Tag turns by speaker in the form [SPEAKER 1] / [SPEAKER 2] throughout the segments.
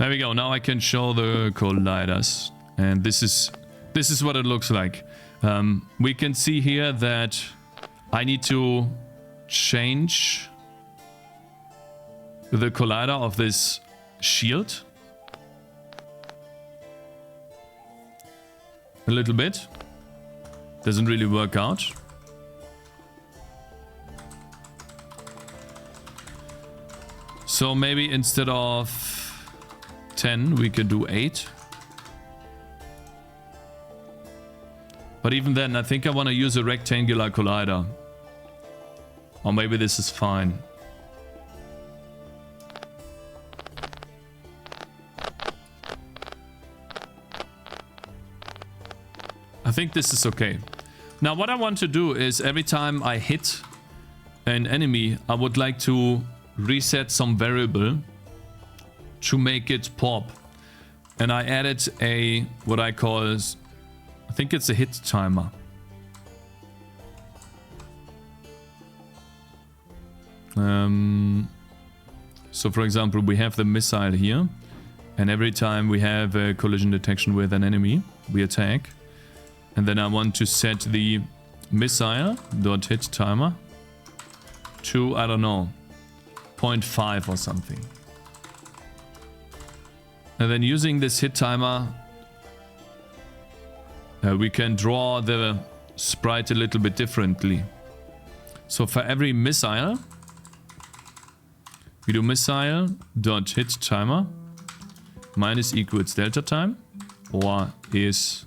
[SPEAKER 1] There we go. Now I can show the colliders. And this is what it looks like. We can see here that I need to change the collider of this shield a little bit. Doesn't really work out. So maybe instead of 10 we could do 8. But even then I think I want to use a rectangular collider. Or maybe this is fine. I think this is okay. Now what I want to do is every time I hit an enemy, I would like to reset some variable to make it pop. And I added a, what I call, I think it's a hit timer. So for example, we have the missile here. And every time we have a collision detection with an enemy, we attack. And then I want to set the missile.hit timer to, I don't know, 0.5 or something. And then using this hit timer, we can draw the sprite a little bit differently. So for every missile, we do missile.hit timer minus equals delta time, or is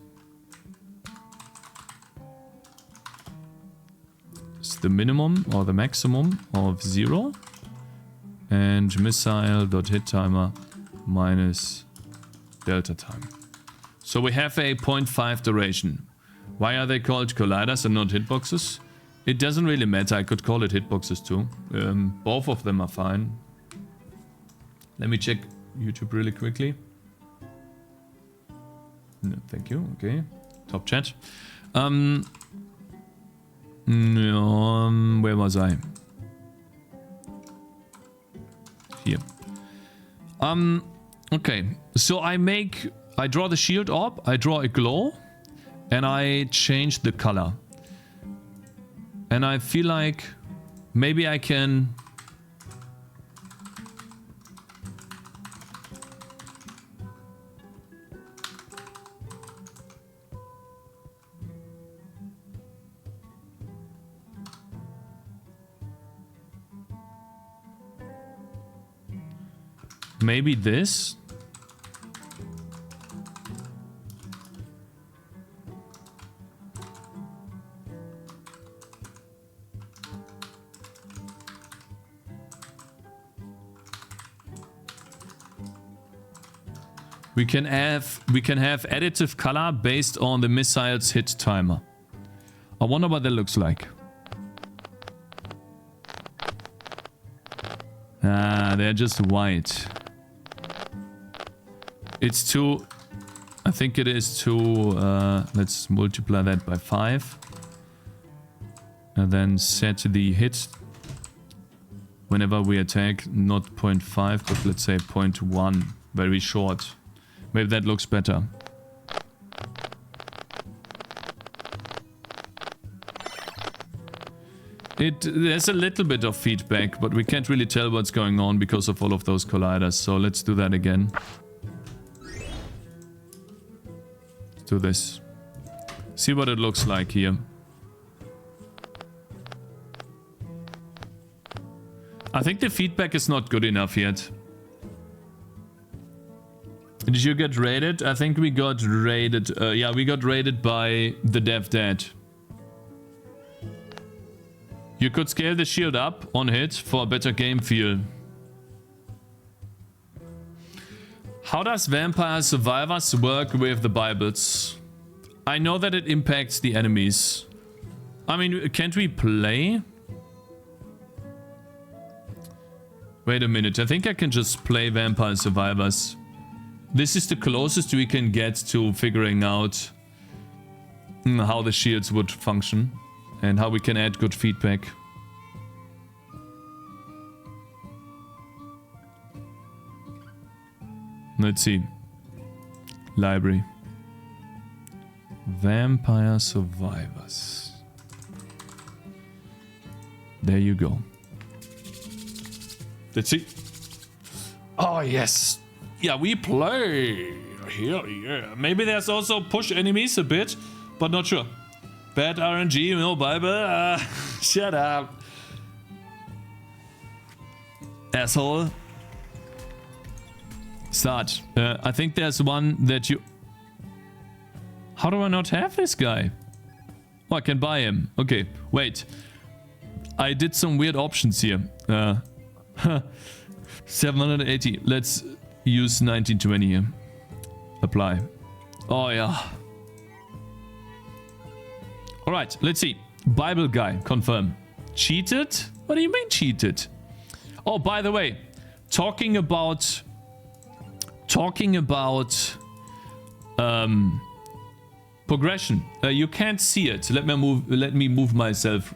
[SPEAKER 1] the minimum or the maximum of 0, and missile.hit timer minus delta time. So we have a 0.5 duration. Why are they called colliders and not hitboxes? It doesn't really matter. I could call it hitboxes too. Both of them are fine. Let me check YouTube really quickly. No, thank you. Okay. Top chat. Where was I? Here. Okay. So I draw the shield up, I draw a glow, and I change the color. And I feel like maybe I can maybe this. We can have additive color based on the missile's hit timer. I wonder what that looks like. Ah, they're just white. It's too... I think it is too... let's multiply that by 5. And then set the hit whenever we attack, not 0.5, but let's say 0.1. Very short. Maybe that looks better. There's a little bit of feedback, but we can't really tell what's going on because of all of those colliders. So let's do that again. Let's do this. See what it looks like here. I think the feedback is not good enough yet. Did you get raided? I think we got raided. Yeah, we got raided by the dev dad. You could scale the shield up on hit for a better game feel. How does Vampire Survivors work with the Bibles? I know that it impacts the enemies. I mean, can't we play? Wait a minute, I think I can just play Vampire Survivors. This is the closest we can get to figuring out how the shields would function and how we can add good feedback. Let's see. Library. Vampire Survivors. There you go. Let's see. Oh, yes. Yeah, we play. Here, yeah. Maybe there's also push enemies a bit, but not sure. Bad RNG, no Bible. Shut up. Asshole. Start. I think there's one that you... How do I not have this guy? Oh, I can buy him. Okay, wait. I did some weird options here. 780. Let's use 1920 here. Apply. Oh, yeah. Alright, let's see. Bible guy, confirm. Cheated? What do you mean cheated? Oh, by the way, talking about progression. You can't see it. Let me move myself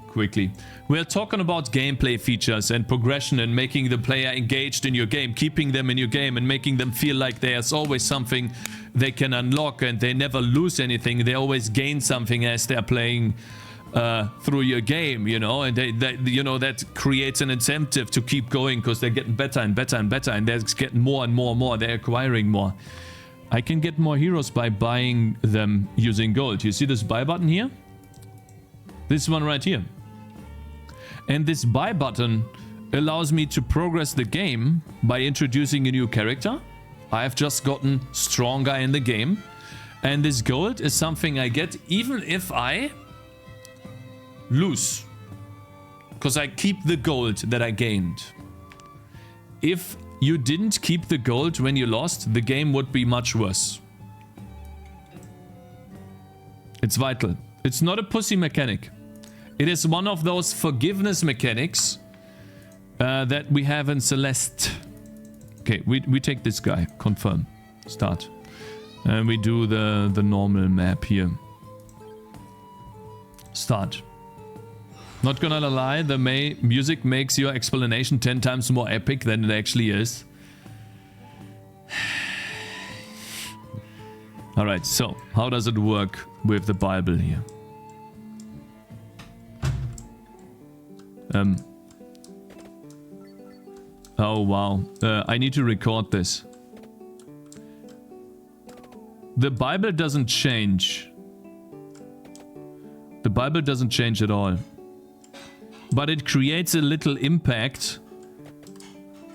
[SPEAKER 1] quickly. We're talking about gameplay features and progression and making the player engaged in your game, keeping them in your game and making them feel like there's always something they can unlock and they never lose anything. They always gain something as they're playing through your game, you know, and they you know, that creates an incentive to keep going because they're getting better and better and better, and they're getting more and more and more. They're acquiring more. I can get more heroes by buying them using gold. You see this buy button here? This one right here. And this buy button allows me to progress the game by introducing a new character. I have just gotten stronger in the game. And this gold is something I get even if I lose. Because I keep the gold that I gained. If you didn't keep the gold when you lost, the game would be much worse. It's vital. It's not a pussy mechanic. It is one of those forgiveness mechanics that we have in Celeste. Okay, we take this guy. Confirm. Start. And we do the normal map here. Start. Not gonna lie, the music makes your explanation 10 times more epic than it actually is. Alright, so how does it work with the Bible here? Oh wow, I need to record this. The Bible doesn't change. The Bible doesn't change at all. But it creates a little impact.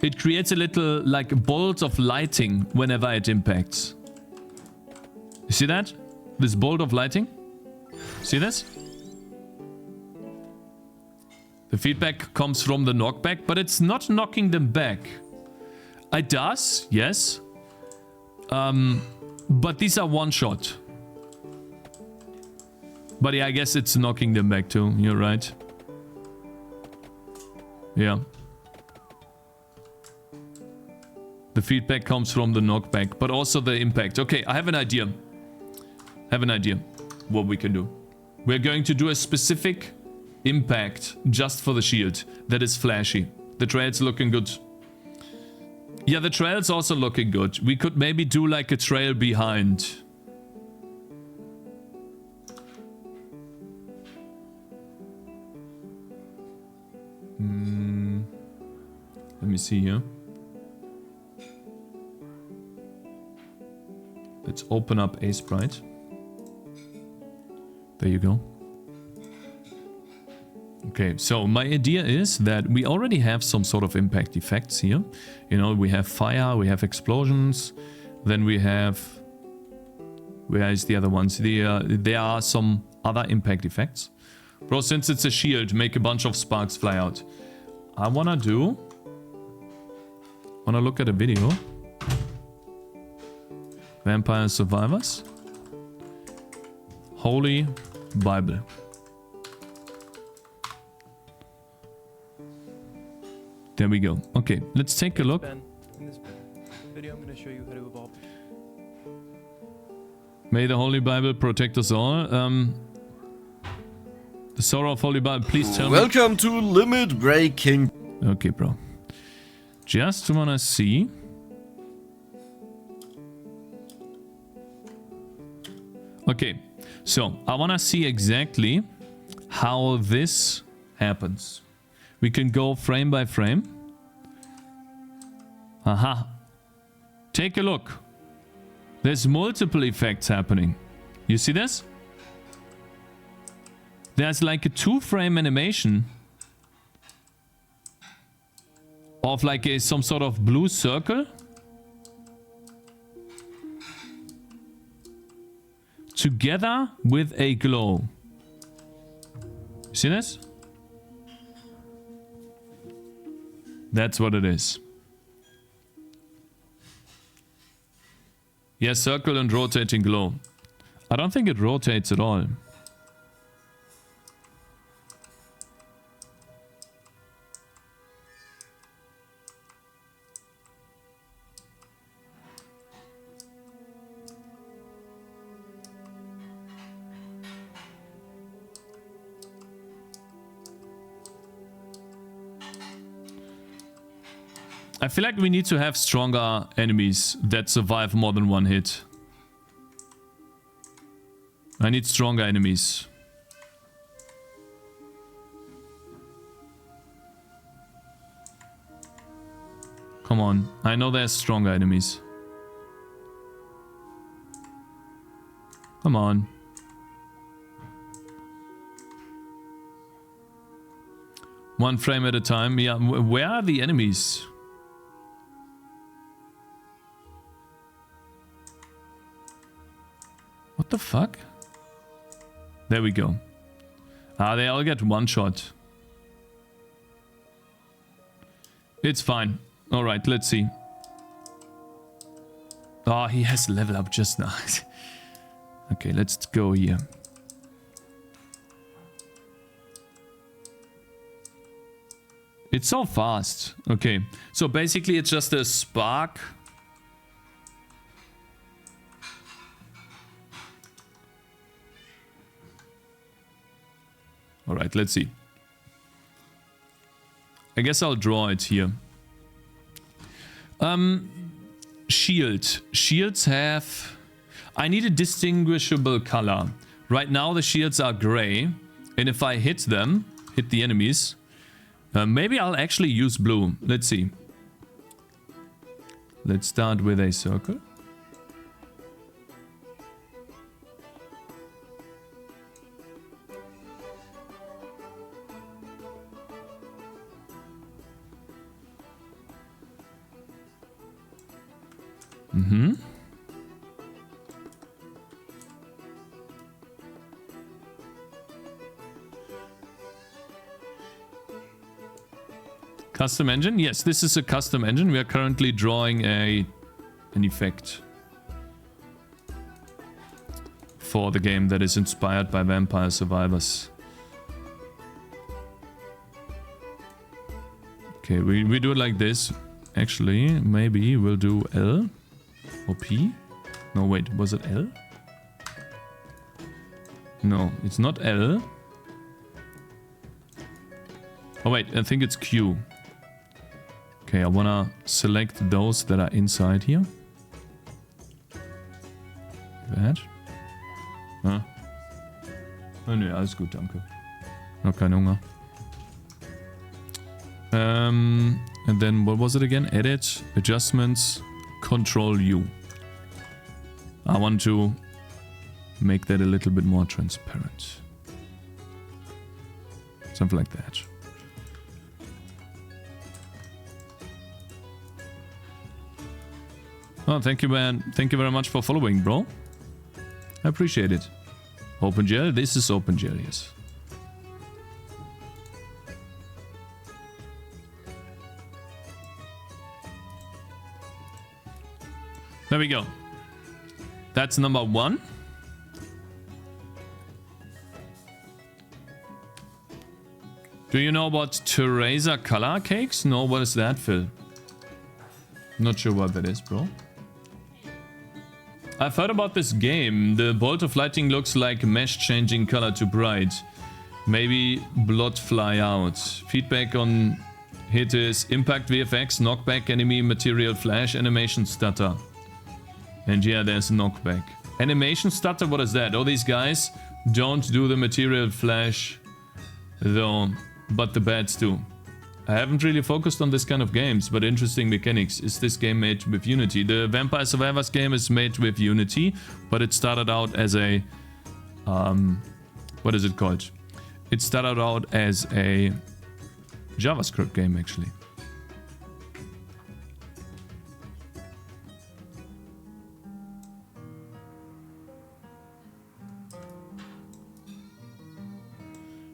[SPEAKER 1] It creates a little, like, bolt of lighting whenever it impacts. You see that? This bolt of lighting? See this? The feedback comes from the knockback, but it's not knocking them back. It does, yes. But these are one shot. But yeah, I guess it's knocking them back too. You're right. Yeah. The feedback comes from the knockback, but also the impact. Okay, I have an idea. What we can do. We're going to do a specific impact just for the shield that is flashy. The trail's looking good. Yeah, the trail's also looking good. We could maybe do like a trail behind. Let me see here. Let's open up a sprite. There you go. Okay, so my idea is that we already have some sort of impact effects here. You know, we have fire, we have explosions, then we have... Where is the other ones? There are some other impact effects. Bro, since it's a shield, make a bunch of sparks fly out. I wanna look at a video. Vampire Survivors. Holy Bible. There we go. Okay, let's take a look.
[SPEAKER 2] In this video, I'm going to show you how to evolve.
[SPEAKER 1] May the Holy Bible protect us all. The sorrow of Holy Bible, please tell me.
[SPEAKER 3] Welcome to Limit Breaking.
[SPEAKER 1] Okay, bro. Just wanna see. Okay, so I want to see exactly how this happens. We can go frame by frame. Aha. Take a look. There's multiple effects happening. You see this? There's like a 2-frame animation of like some sort of blue circle together with a glow. You see this? That's what it is. Yes, circle and rotating glow. I don't think it rotates at all. I feel like we need to have stronger enemies that survive more than one hit. I need stronger enemies. Come on. I know there's stronger enemies. Come on. One frame at a time. Yeah, where are the enemies? What the fuck? There we go. Ah, they all get one shot. It's fine. Alright, let's see. Oh, he has level up just now. Okay, let's go here. It's so fast. Okay, so basically it's just a spark. Alright, let's see. I guess I'll draw it here. Shield. Shields have... I need a distinguishable color. Right now the shields are gray. And if I hit them, hit the enemies, maybe I'll actually use blue. Let's see. Let's start with a circle. Mm-hmm. Custom engine? Yes, this is a custom engine. We are currently drawing an effect for the game that is inspired by Vampire Survivors. Okay, we do it like this. Actually, maybe we'll do L or P. No, wait, was it L? No, it's not L. Oh wait, I think it's Q. Okay, I wanna select those that are inside here. That. Ah. Oh ne, alles gut, danke. Noch kein Hunger. And then what was it again? Edit, adjustments, Control U. I want to make that a little bit more transparent. Something like that. Oh, thank you, man. Thank you very much for following, bro. I appreciate it. OpenGL? This is OpenGL, yes. There we go. That's number 1. Do you know about Teresa color cakes? No, what is that, Phil? Not sure what that is, bro. I've heard about this game. The bolt of lightning looks like mesh changing color to bright. Maybe blood fly out. Feedback on hit is impact VFX, knockback, enemy material flash, animation stutter. And yeah, there's knockback. Animation stutter, what is that? Oh, these guys don't do the material flash though, but the bats do. I haven't really focused on this kind of games, but interesting mechanics. Is this game made with Unity? The Vampire Survivors game is made with Unity, but it started out as a... what is it called? It started out as a JavaScript game, actually.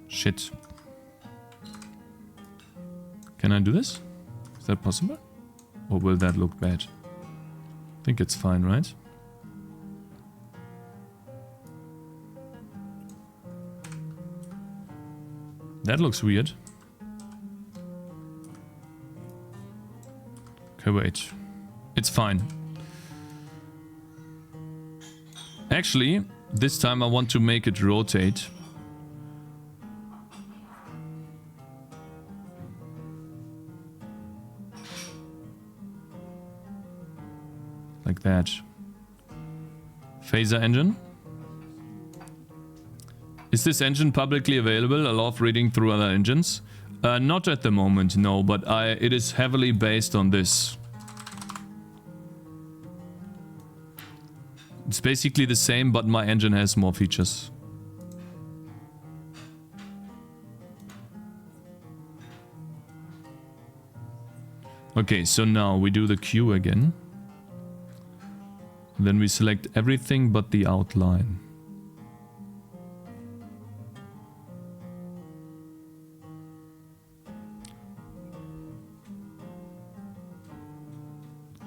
[SPEAKER 1] Shit. Can I do this? Is that possible? Or will that look bad? I think it's fine, right? That looks weird. Okay, wait. It's fine. Actually, this time I want to make it rotate. Like that. Phaser engine. Is this engine publicly available? I love reading through other engines. Not at the moment, no, but it is heavily based on this. It's basically the same, but my engine has more features. Okay, so now we do the queue again. Then we select everything but the outline.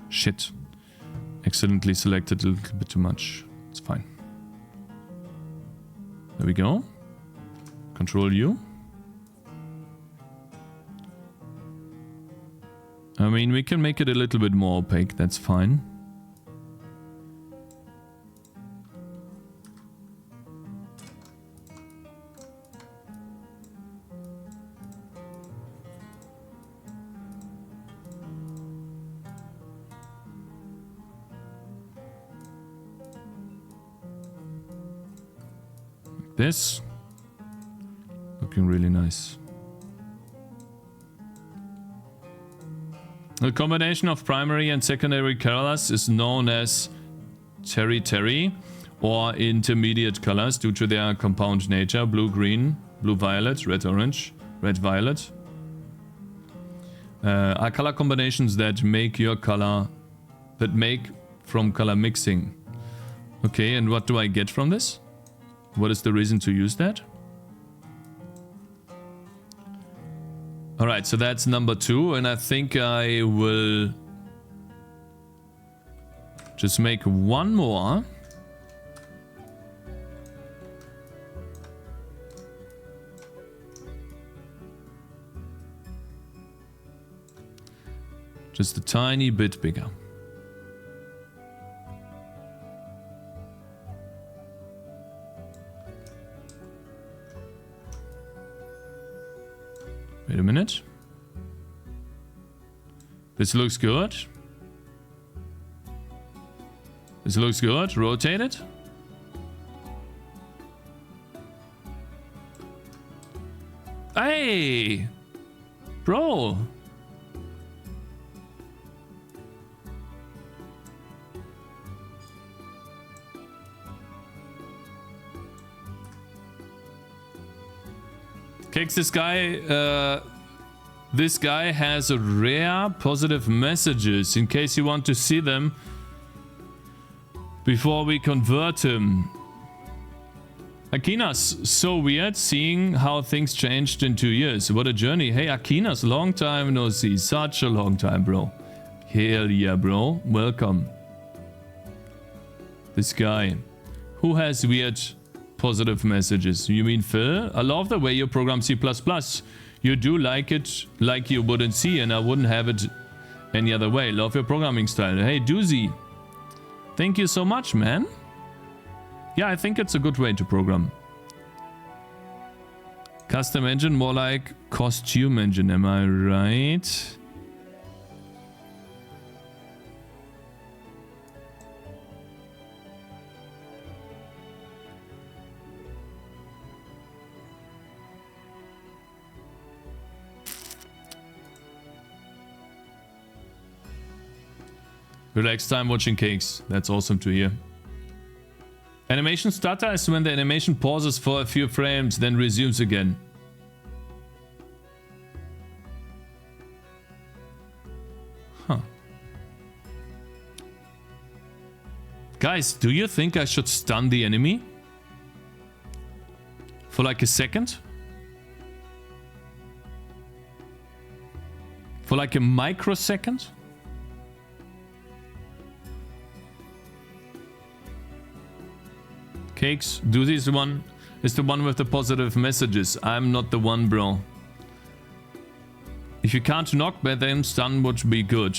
[SPEAKER 1] Shit. Accidentally selected a little bit too much. It's fine. There we go. Control U. I mean, we can make it a little bit more opaque, that's fine. This looking really nice. The combination of primary and secondary colors is known as terry or intermediate colors due to their compound nature: blue-green, blue-violet, red-orange, red-violet. Are color combinations that make from color mixing. Okay, and what do I get from this? What is the reason to use that? Alright, so that's number 2, and I think I will just make one more. Just a tiny bit bigger. Wait a minute. This looks good. This looks good. Rotate it. Hey! Bro! Cakez, this guy has a rare positive messages in case you want to see them before we convert him. Akinas, so weird seeing how things changed in 2 years. What a journey. Hey Akinas, long time no see. Such a long time, bro. Hell yeah, bro. Welcome. This guy. Who has weird positive messages? You mean Phil? I love the way you program C++. You do like it like you wouldn't see, and I wouldn't have it any other way. Love your programming style. Hey Doozy, thank you so much, man. Yeah, I think it's a good way to program. Custom engine, more like costume engine, am I right? Relax time watching Cakez. That's awesome to hear. Animation stutter is when the animation pauses for a few frames, then resumes again. Huh. Guys, do you think I should stun the enemy? For like a second? For like a microsecond? Cakez, do this one. It's the one with the positive messages. I'm not the one, bro. If you can't knock by them, stun would be good.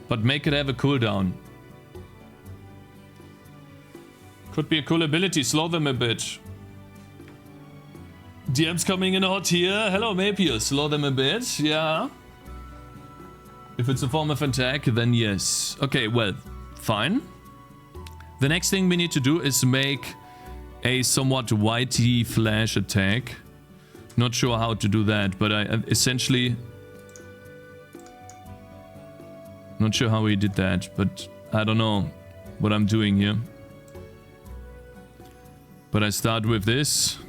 [SPEAKER 1] But make it have a cooldown. Could be a cool ability. Slow them a bit. DM's coming in hot here. Hello, Mapius. Slow them a bit. Yeah. If it's a form of attack, then yes. Okay, well, fine. The next thing we need to do is make a somewhat whitey flash attack. Not sure how to do that, but I essentially... Not sure how we did that, but I don't know what I'm doing here. But I start with this.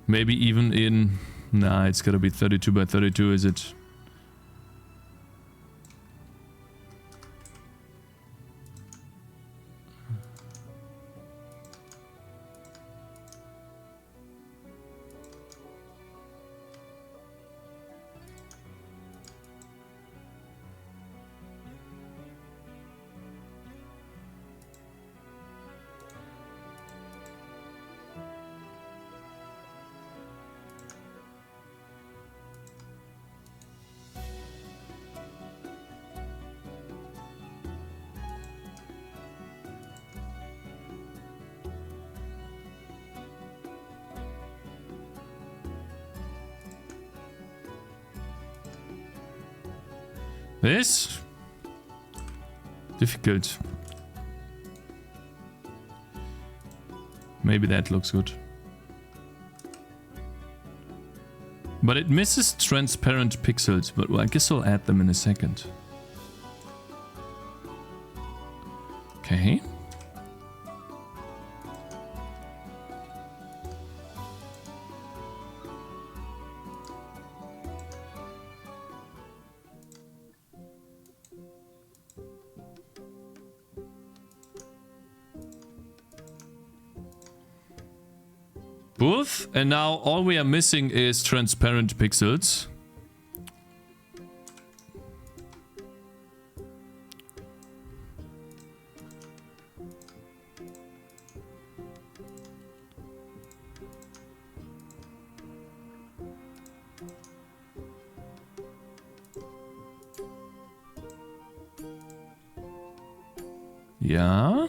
[SPEAKER 1] Maybe even in... Nah, it's gotta be 32 by 32, is it? This? Difficult. Maybe that looks good. But it misses transparent pixels, but I guess I'll add them in a second. Okay. Both, and now all we are missing is transparent pixels. Ja.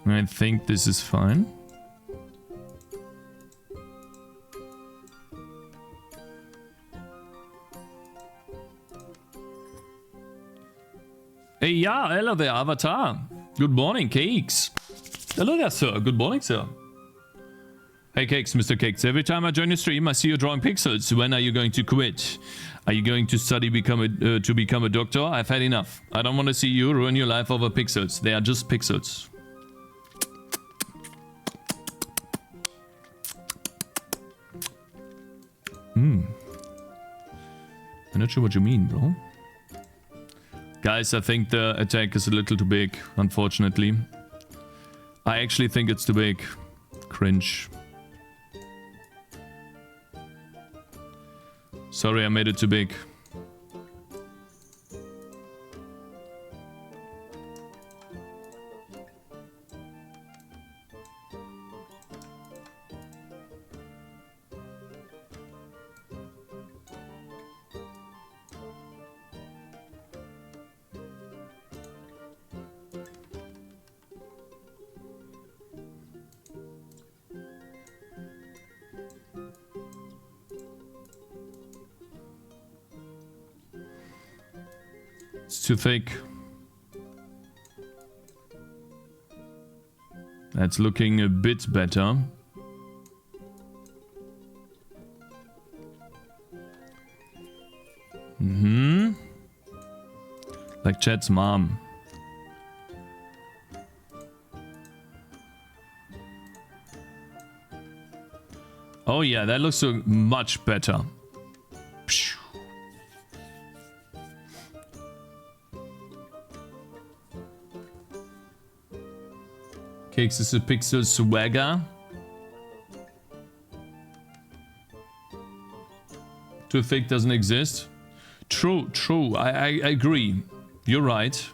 [SPEAKER 1] I think this is fine. Hey, yeah, hello there, Avatar. Good morning, Cakez. Hello there, sir. Good morning, sir. Hey, Cakez, Mr. Cakez. Every time I join your stream, I see you drawing pixels. When are you going to quit? Are you going to study to become a doctor? I've had enough. I don't want to see you ruin your life over pixels. They are just pixels. I'm not sure what you mean, bro. Guys, I think the attack is a little too big, unfortunately. I actually think it's too big. Cringe. Sorry, I made it too big. It's too thick. That's looking a bit better. Like Chat's mom. Oh yeah, that looks so much better. Cakez is a pixel swagger. Too thick doesn't exist. True, true. I agree. You're right.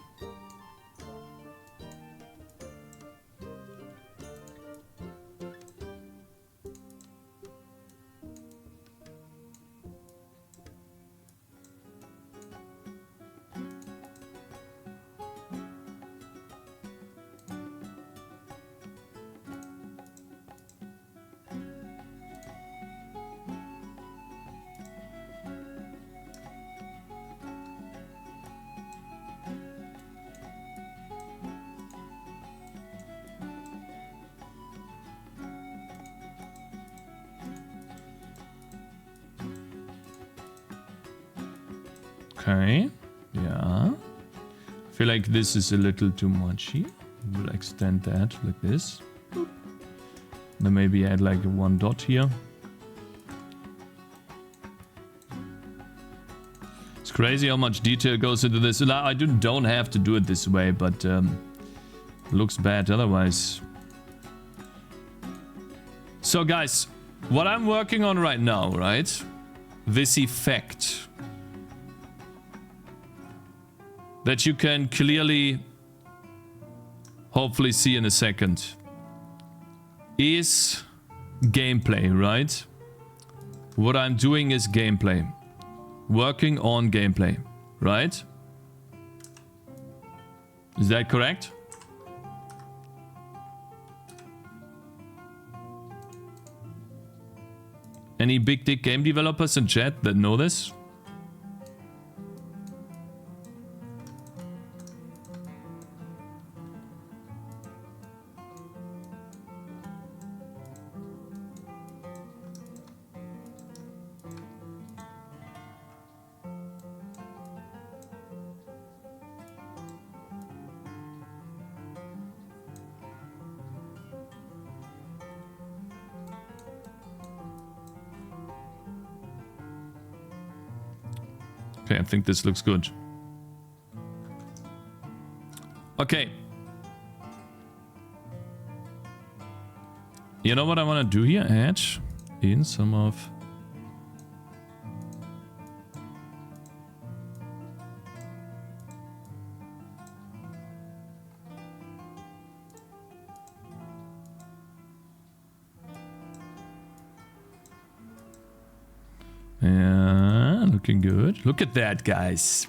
[SPEAKER 1] Okay, yeah. I feel like this is a little too much here. We'll extend that like this. Boop. Then maybe add like one dot here. It's crazy how much detail goes into this. I don't have to do it this way, but it looks bad otherwise. So guys, what I'm working on right now, right? This effect that you can clearly, hopefully see in a second, is gameplay, right? What I'm doing is gameplay. Working on gameplay, right? Is that correct? Any big dick game developers in chat that know this? Okay, I think this looks good. Okay. You know what I want to do here? Add in some of... Yeah, looking good. Look at that, guys.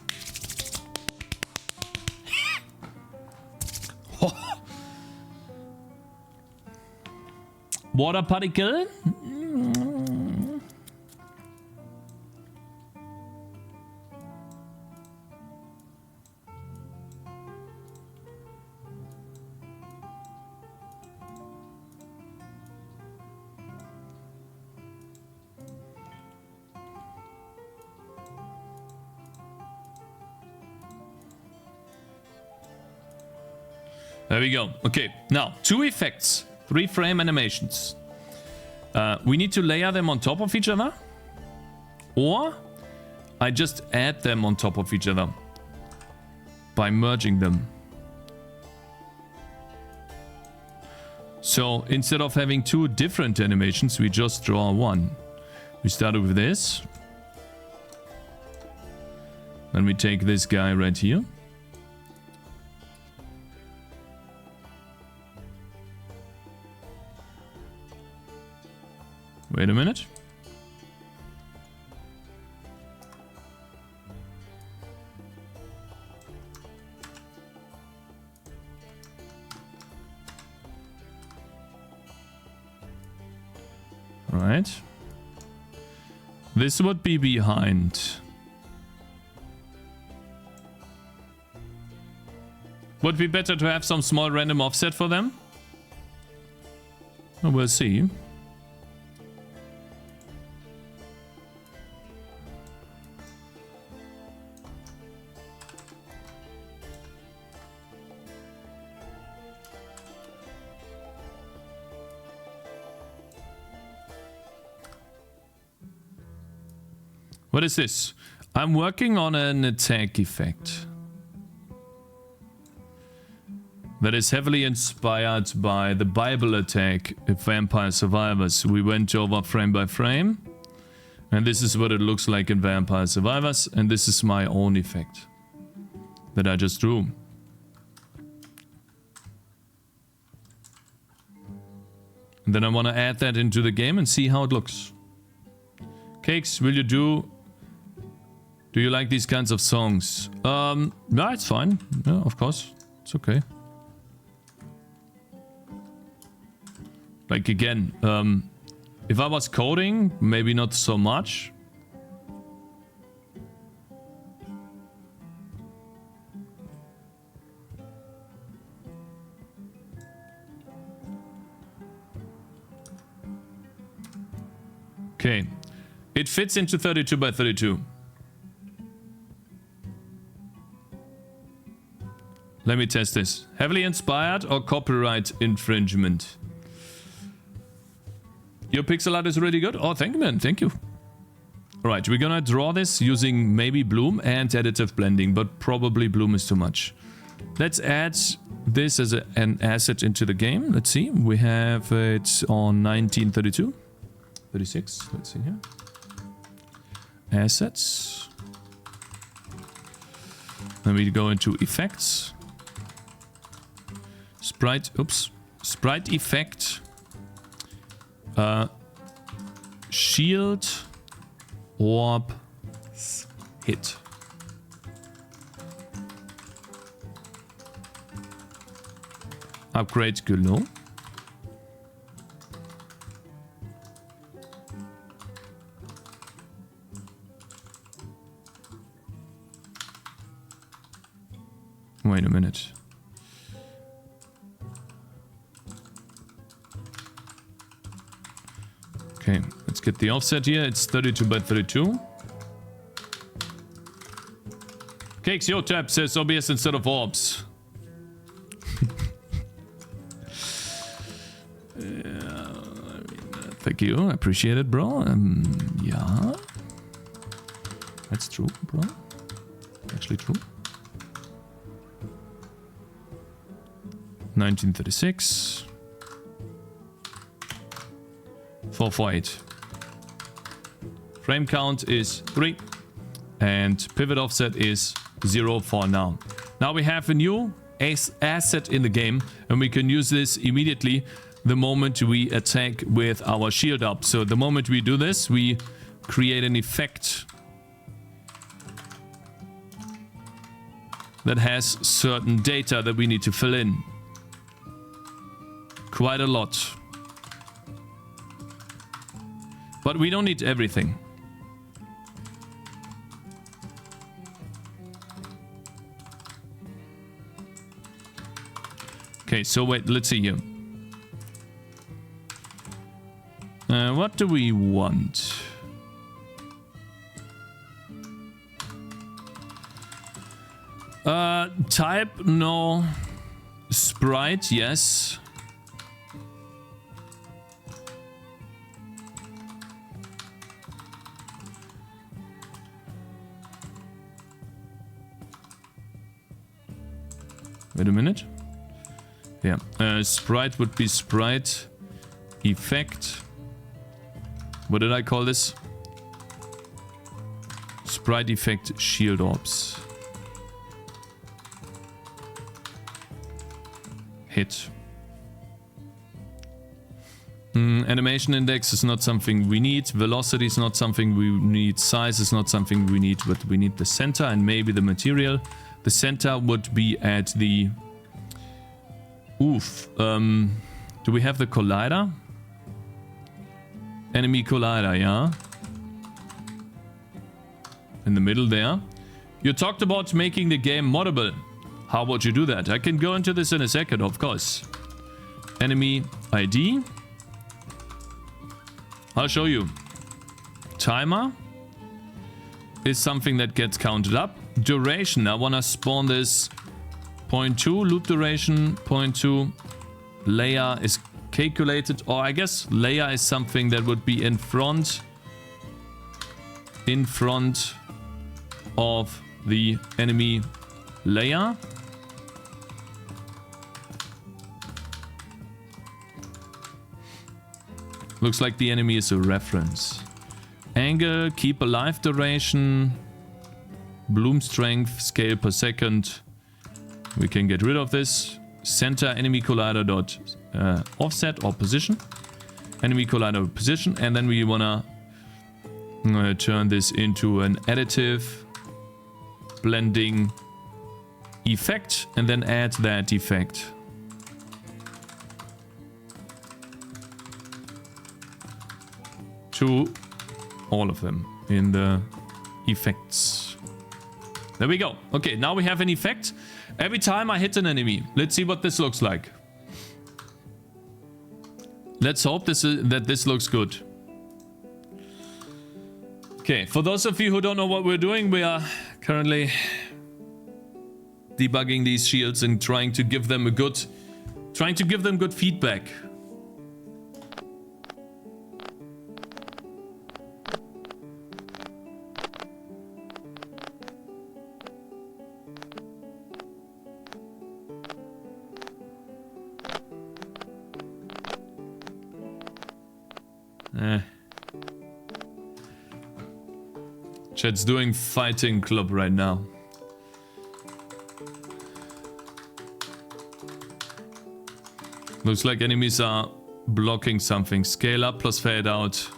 [SPEAKER 1] Water particle. There we go. Okay, now 2 effects, 3 frame animations. We need to layer them on top of each other, or I just add them on top of each other by merging them. So instead of having 2 different animations, we just draw one. We start with this, Then we take this guy right here. Wait a minute. Right. This would be behind. Would be better to have some small random offset for them. We'll see. What is this? I'm working on an attack effect that is heavily inspired by the Bible attack of Vampire Survivors. We went over frame by frame, and this is what it looks like in Vampire Survivors, and this is my own effect that I just drew. And then I want to add that into the game and see how it looks. Cakez, will you do you like these kinds of songs? Yeah, it's fine. Yeah, of course. It's okay. Like again, if I was coding, maybe not so much. Okay. It fits into 32 by 32. Let me test this. Heavily inspired or copyright infringement? Your pixel art is really good. Oh, thank you, man. Thank you. All right, we're gonna draw this using maybe Bloom and additive blending, but probably Bloom is too much. Let's add this as an asset into the game. Let's see. We have it on 1932. 36. Let's see here. Assets. Then we go into effects. Sprite, oops. Sprite effect. Shield. Orb. Hit. Upgrade Godot. Wait a minute. Okay, let's get the offset here. It's 32 by 32. Cakez, your tab says OBS instead of orbs. Yeah, thank you. I appreciate it, bro. Yeah. That's true, bro. Actually true. 1936. 448. Frame count is 3. And pivot offset is 0 for now. Now we have a new asset in the game, and we can use this immediately the moment we attack with our shield up. So the moment we do this, we create an effect that has certain data that we need to fill in. Quite a lot. But we don't need everything. Okay, so wait, let's see here. What do we want? Type, no. Sprite, yes. Wait a minute. Yeah, sprite would be sprite effect. What did I call this? Sprite effect shield orbs. Hit. Animation index is not something we need. Velocity is not something we need. Size is not something we need, but we need the center and maybe the material. The center would be at the... Oof. Do we have the collider? Enemy collider, yeah. In the middle there. You talked about making the game moddable. How would you do that? I can go into this in a second, of course. Enemy ID. I'll show you. Timer is something that gets counted up. Duration. I want to spawn this 0.2. Loop duration 0.2. Layer is calculated. Or I guess layer is something that would be in front of the enemy layer. Looks like the enemy is a reference. Angle, keep alive duration, bloom strength, scale per second. We can get rid of this. Center enemy collider dot offset or position. Enemy collider position, and then we wanna turn this into an additive blending effect, and then add that effect. To all of them in the effects. There we go. Okay, now we have an effect. Every time I hit an enemy. Let's see what this looks like. Let's hope that this looks good. Okay, for those of you who don't know what we're doing, we are currently debugging these shields and trying to give them good feedback. Chat's doing fighting club right now. Looks like enemies are blocking something. Scale up plus fade out.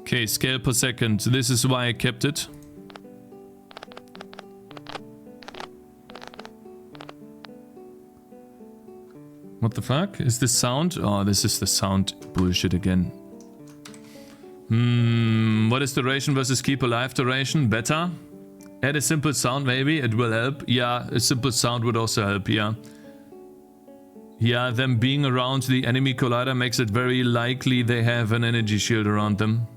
[SPEAKER 1] Okay, scale per second. This is why I kept it. What the fuck? Is this sound? Oh, this is the sound bullshit again. What is duration versus keep alive duration? Better? Add a simple sound maybe, it will help. Yeah, a simple sound would also help, yeah. Yeah, them being around the enemy collider makes it very likely they have an energy shield around them.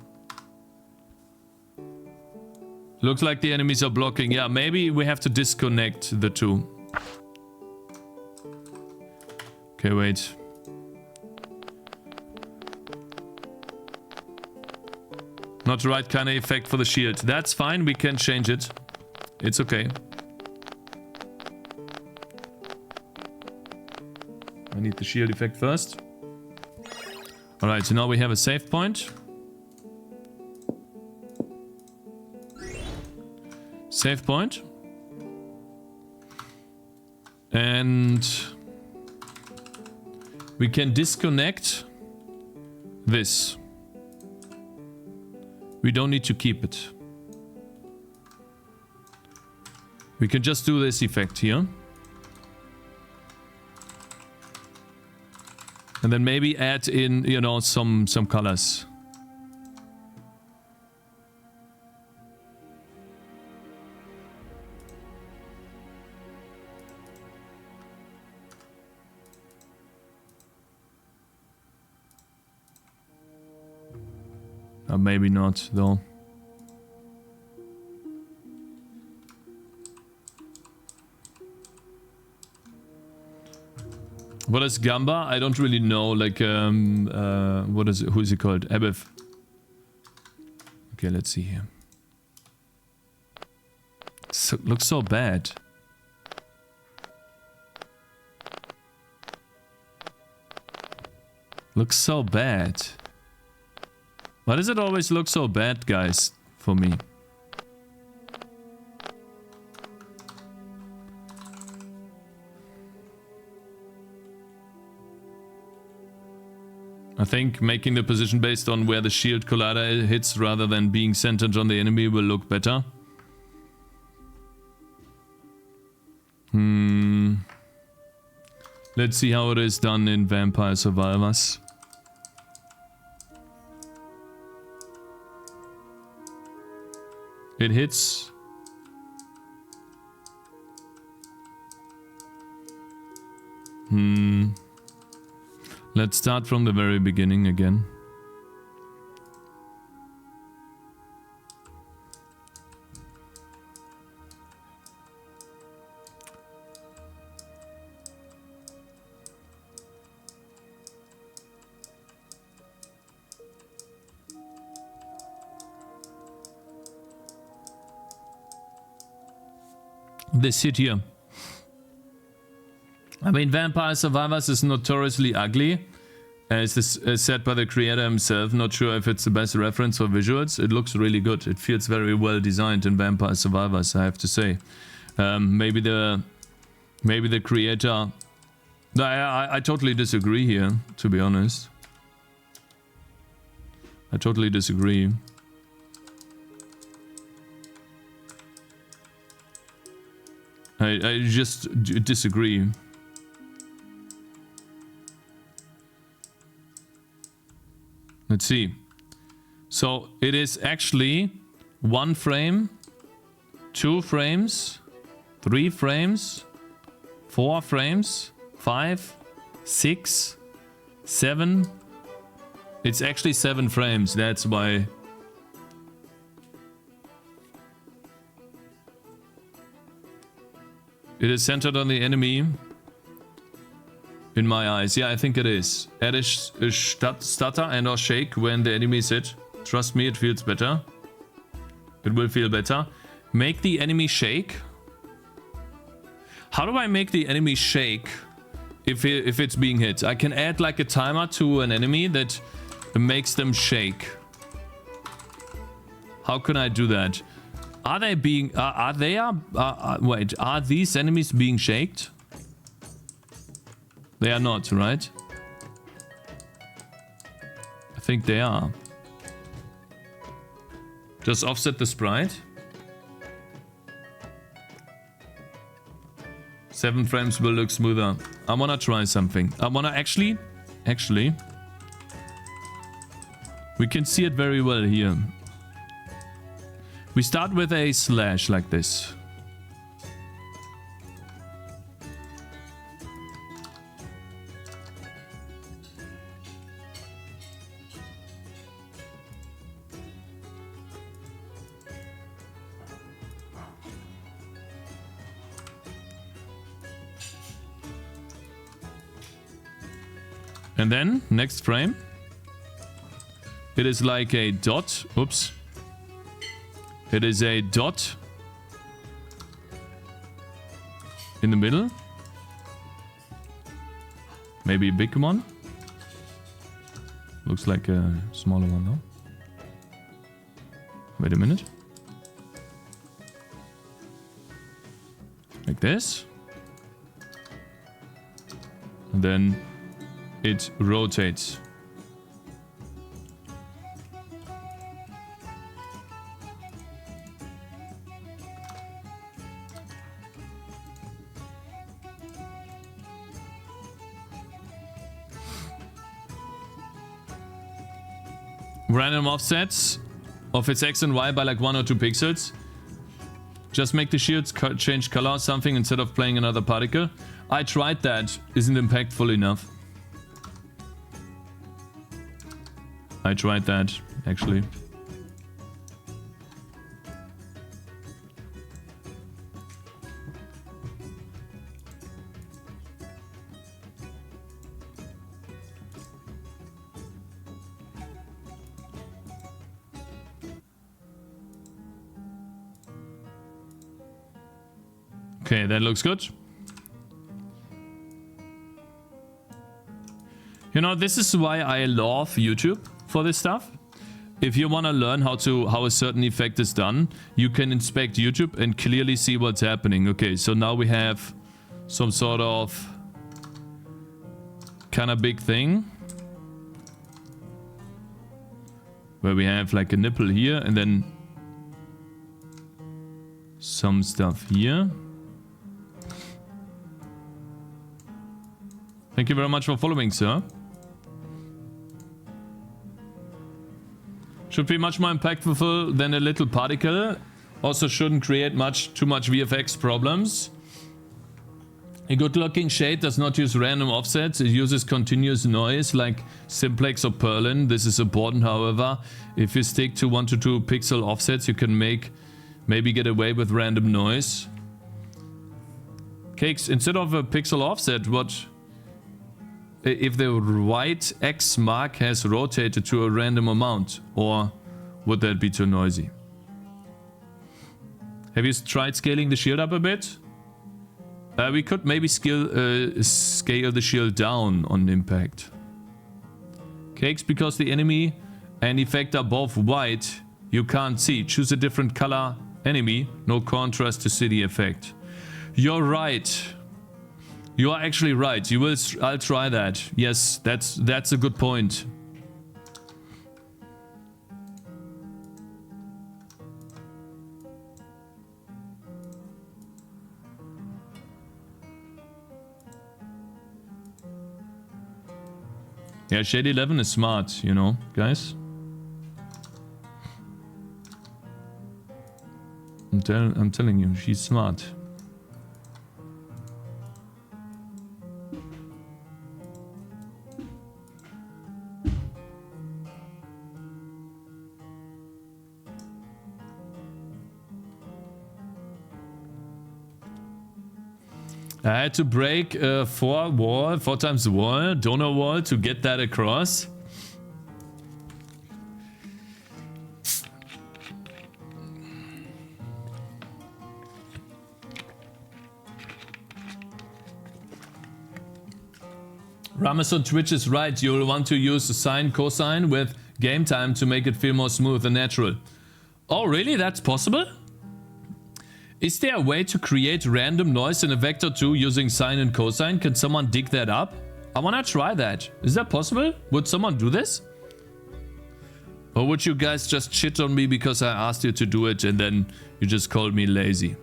[SPEAKER 1] Looks like the enemies are blocking. Yeah, maybe we have to disconnect the two. Okay, wait. Not the right kind of effect for the shield. That's fine, we can change it. It's okay. I need the shield effect first. Alright, so now we have a save point. Save point. And we can disconnect this. We don't need to keep it. We can just do this effect here. And then maybe add in, you know, some colors. Maybe not, though. What is Gamba? I don't really know. Like, what is it? Who is it called? Ebef. Okay, let's see here. So, looks so bad. Looks so bad. Why does it always look so bad, guys, for me? I think making the position based on where the shield collider hits rather than being centered on the enemy will look better. Let's see how it is done in Vampire Survivors. It hits. Let's start from the very beginning again. This hit here. I mean, Vampire Survivors is notoriously ugly. As this said by the creator himself, not sure if it's the best reference for visuals. It looks really good. It feels very well designed in Vampire Survivors, I have to say. Maybe the creator... I totally disagree here, to be honest. I totally disagree. I just disagree. Let's see. So it is actually 1 frame, 2 frames, 3 frames, 4 frames, 5, 6, 7. It's actually 7 frames. That's why. It is centered on the enemy. In my eyes. Yeah, I think it is. Add a stutter and or shake when the enemy is hit. Trust me, it feels better. It will feel better. Make the enemy shake. How do I make the enemy shake if it's being hit? I can add like a timer to an enemy that makes them shake. How can I do that? Are they being... wait, are these enemies being shaked? They are not, right? I think they are. Just offset the sprite. 7 frames will look smoother. I wanna try something. I wanna actually... We can see it very well here. We start with a slash like this. And then, next frame, it is like a dot. Oops. It is a dot in the middle. Maybe a big one. Looks like a smaller one though. Wait a minute. Like this. And then it rotates. Random offsets of its X and Y by like 1 or 2 pixels. Just make the shields change color or something instead of playing another particle. I tried that. Isn't impactful enough. I tried that, actually. Okay, that looks good. You know, this is why I love YouTube for this stuff. If you want to learn how a certain effect is done, you can inspect YouTube and clearly see what's happening. Okay, so now we have some sort of kind of big thing where we have like a nipple here and then some stuff here. Thank you very much for following, sir. Should be much more impactful than a little particle. Also shouldn't create too much VFX problems. A good looking shade does not use random offsets. It uses continuous noise like Simplex or Perlin. This is important, however. If you stick to 1 to 2 pixel offsets, you can maybe get away with random noise. Cakes, instead of a pixel offset, what if the right X mark has rotated to a random amount, or would that be too noisy? Have you tried scaling the shield up a bit? We could maybe scale the shield down on impact. Cakes, because the enemy and effect are both white, you can't see. Choose a different color enemy, no contrast to see the effect. You're right. You are actually right. I'll try that. Yes, that's a good point. Yeah, Shade 11 is smart, you know, guys. I'm telling you, she's smart. I had to break 4 times the wall, donor wall, to get that across. Ramus on Twitch is right. You'll want to use the sine cosine with game time to make it feel more smooth and natural. Oh, really? That's possible? Is there a way to create random noise in a vector 2 using sine and cosine? Can someone dig that up? I wanna try that. Is that possible? Would someone do this? Or would you guys just shit on me because I asked you to do it and then you just called me lazy?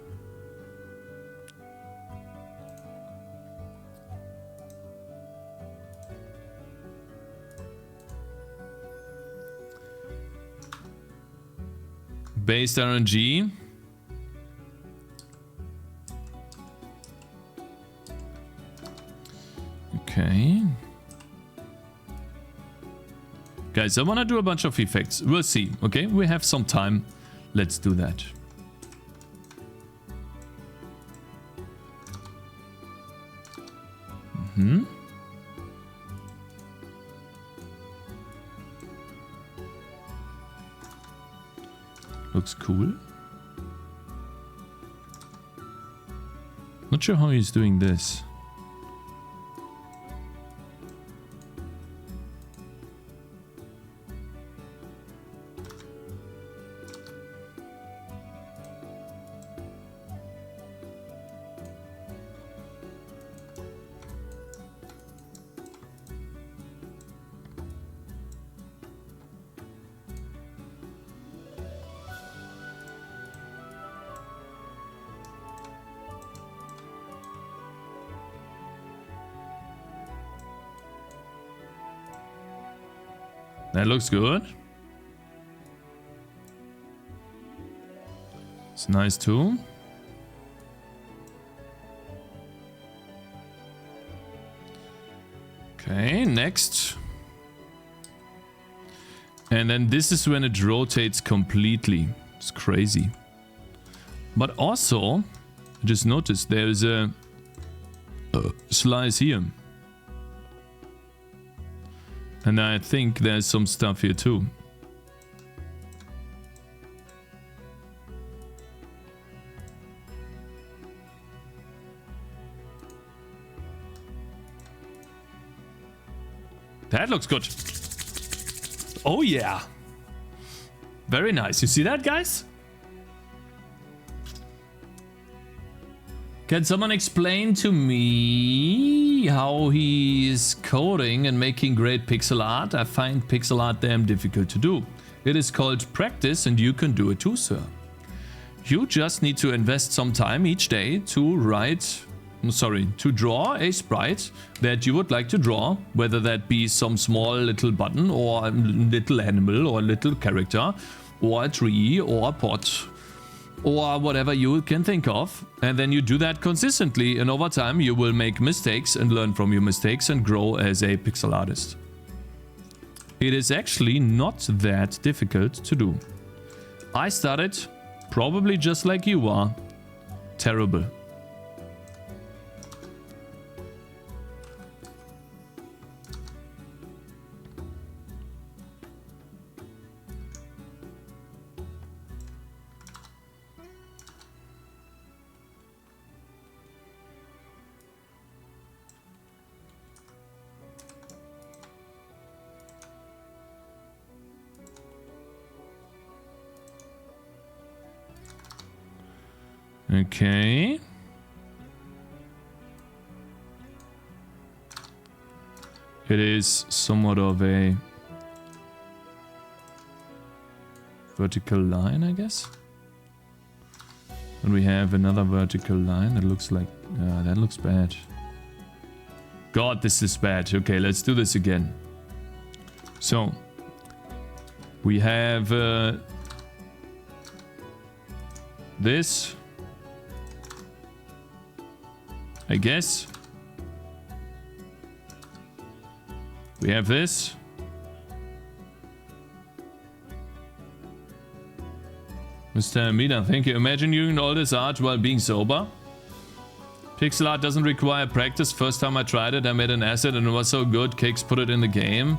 [SPEAKER 1] Based RNG. Okay. Guys, I want to do a bunch of effects. We'll see. Okay, we have some time. Let's do that. Looks cool. Not sure how he's doing this. That looks good. It's nice too. Okay, next. And then this is when it rotates completely. It's crazy. But also, I just noticed there's a slice here. And I think there's some stuff here too. That looks good. Oh yeah. Very nice. You see that, guys? Can someone explain to me how he is coding and making great pixel art? I find pixel art damn difficult to do. It is called practice and you can do it too, sir. You just need to invest some time each day to draw a sprite that you would like to draw, whether that be some small little button or a little animal or a little character or a tree or a pot or whatever you can think of. And then you do that consistently, and over time you will make mistakes and learn from your mistakes and grow as a pixel artist. It is actually not that difficult to do. I started probably just like you are. Terrible. Okay. It is somewhat of a vertical line, I guess. And we have another vertical line that looks like... that looks bad. God, this is bad. Okay, let's do this again. So, we have this, I guess. We have this. Mr. Amida, thank you. Imagine doing all this art while being sober. Pixel art doesn't require practice. First time I tried it, I made an asset and it was so good. Cakez put it in the game.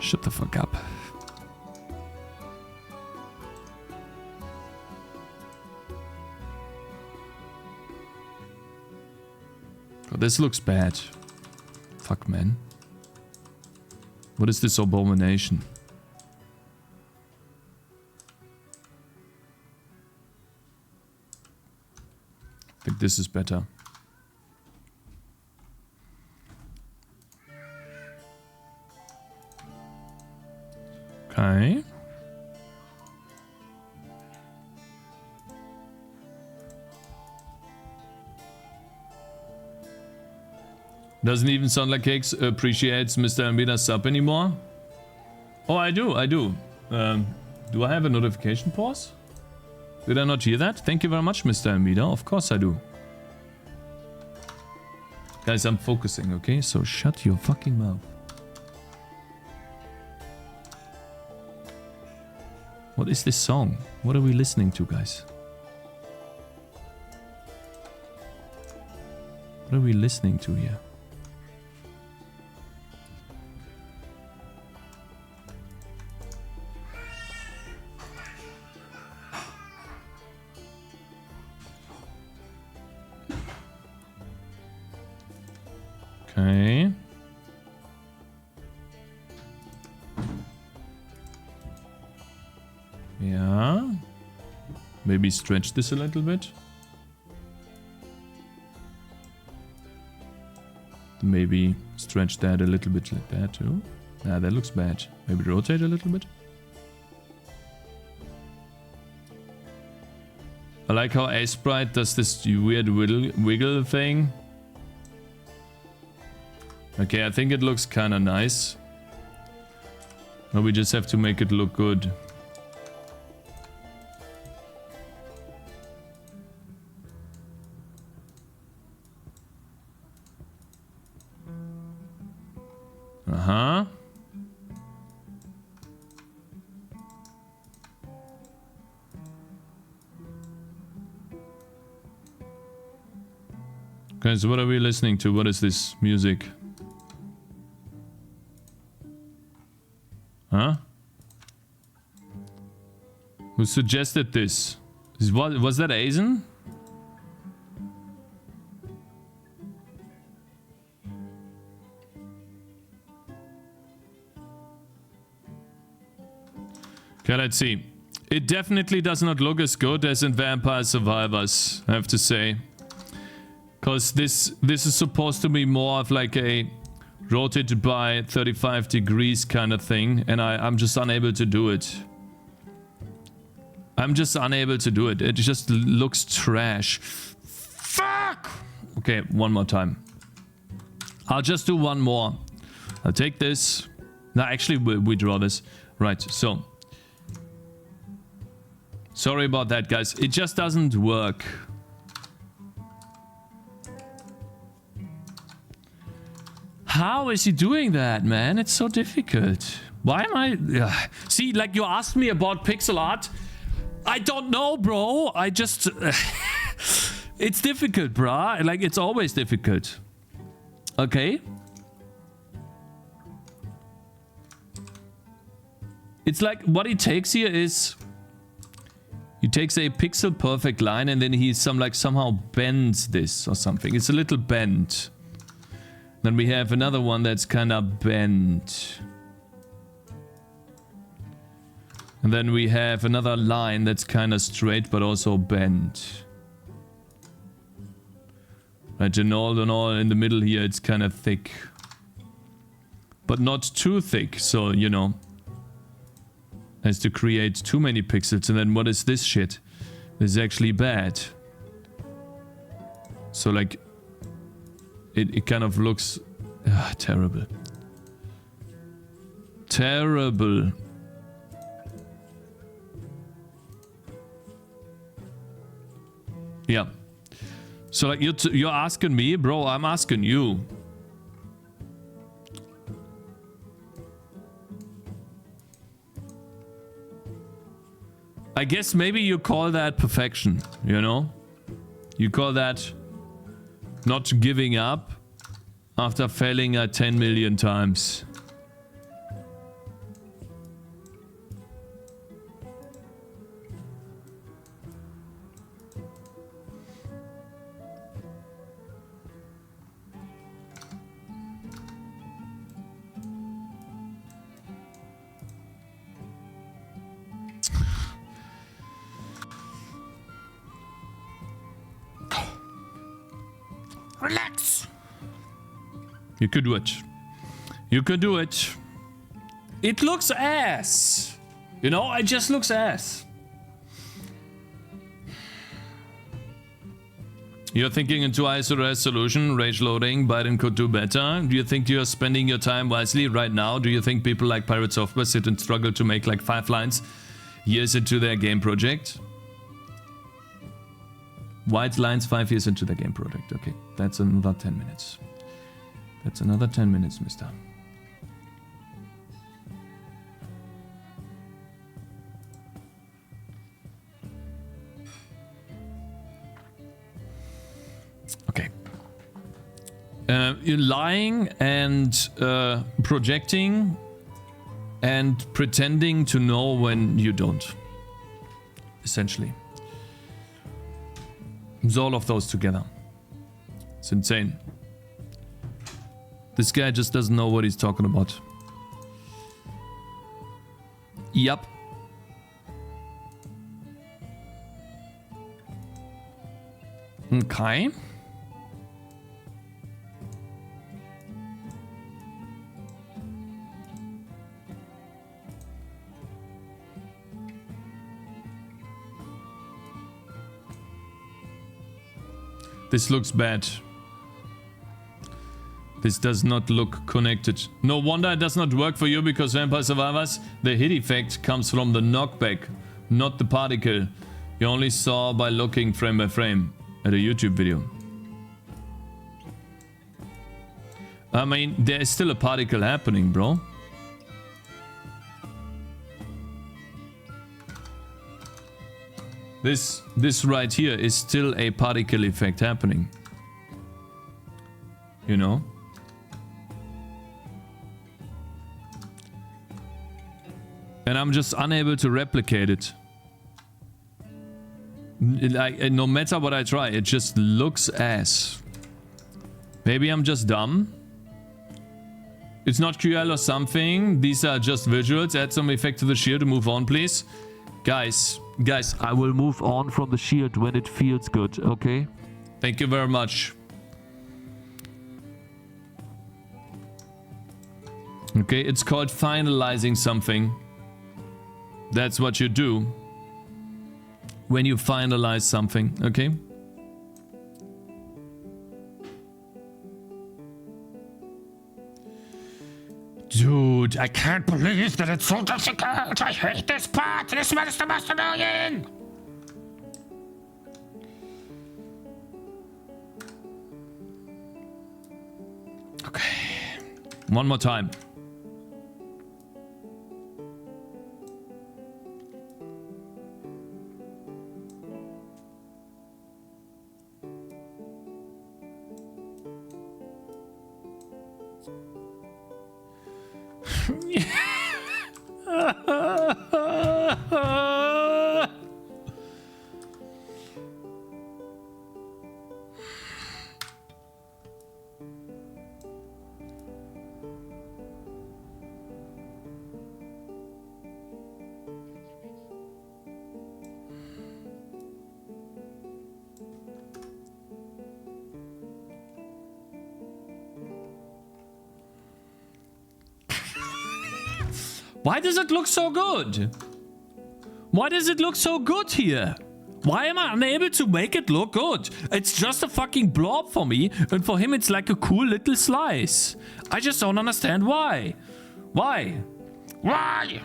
[SPEAKER 1] Shut the fuck up. God, this looks bad. Fuck, man. What is this abomination? I think this is better. Okay. Doesn't even sound like Cakez appreciates Mr. Ambida's sub anymore. Oh, I do. Do I have a notification pause? Did I not hear that? Thank you very much, Mr. Amida. Of course I do. Guys, I'm focusing, okay? So shut your fucking mouth. What is this song? What are we listening to, guys? What are we listening to here? Okay. Yeah. Maybe stretch this a little bit. Maybe stretch that a little bit like that too. Ah, that looks bad. Maybe rotate a little bit. I like how Sprite does this weird wiggle thing. Okay, I think it looks kind of nice. Now we just have to make it look good. Uh-huh. Guys, what are we listening to? What is this music? Huh? Who suggested this? Was that Aizen? Okay, let's see. It definitely does not look as good as in Vampire Survivors, I have to say. Because this is supposed to be more of like a rotated by 35 degrees kind of thing. And I'm just unable to do it. I'm just unable to do it. It just looks trash. Fuck! Okay, one more time. I'll just do one more. I'll take this. No, actually, we draw this. Right, so. Sorry about that, guys. It just doesn't work. How is he doing that, man? It's so difficult. Why am I... See, like you asked me about pixel art. I don't know, bro. I just... It's difficult, bruh. Like, it's always difficult. Okay? It's like, what he takes here is... He takes a pixel perfect line and then he somehow bends this or something. It's a little bent. Then we have another one that's kind of bent. And then we have another line that's kind of straight but also bent. Right, and all in the middle here it's kind of thick. But not too thick, so you know. As to create too many pixels. And then what is this shit? This is actually bad. So like... It kind of looks... terrible. Terrible. Yeah. So like you're asking me? Bro, I'm asking you. I guess maybe you call that perfection, you know? You call that not giving up after failing at 10 million times. Relax. You could do it. You could do it. It looks ass. You know, it just looks ass. You're thinking into ISO resolution, rage loading, Biden could do better. Do you think you're spending your time wisely right now? Do you think people like Pirate Software sit and struggle to make like 5 lines years into their game project? White lines 5 years into the game project. Okay, that's another 10 minutes. That's another 10 minutes, mister. Okay. You're lying and projecting and pretending to know when you don't. Essentially. It's all of those together. It's insane. This guy just doesn't know what he's talking about. Yup. Okay. This looks bad. This does not look connected. No wonder it does not work for you, because Vampire Survivors, the hit effect comes from the knockback, not the particle. You only saw by looking frame by frame at a YouTube video. I mean, there is still a particle happening, bro. This right here is still a particle effect happening. You know? And I'm just unable to replicate it. Like, no matter what I try, it just looks ass. Maybe I'm just dumb. It's not QL or something. These are just visuals. Add some effect to the shield to move on, please. Guys, I will move on from the shield when it feels good, okay? Thank you very much. Okay, it's called finalizing something. That's what you do when you finalize something, okay? Dude, I can't believe that it's so difficult. I hate this part. This one is the most annoying. Okay. One more time. Why does it look so good? Why does it look so good here? Why am I unable to make it look good? It's just a fucking blob for me, and for him it's like a cool little slice. I just don't understand why. Why? Why?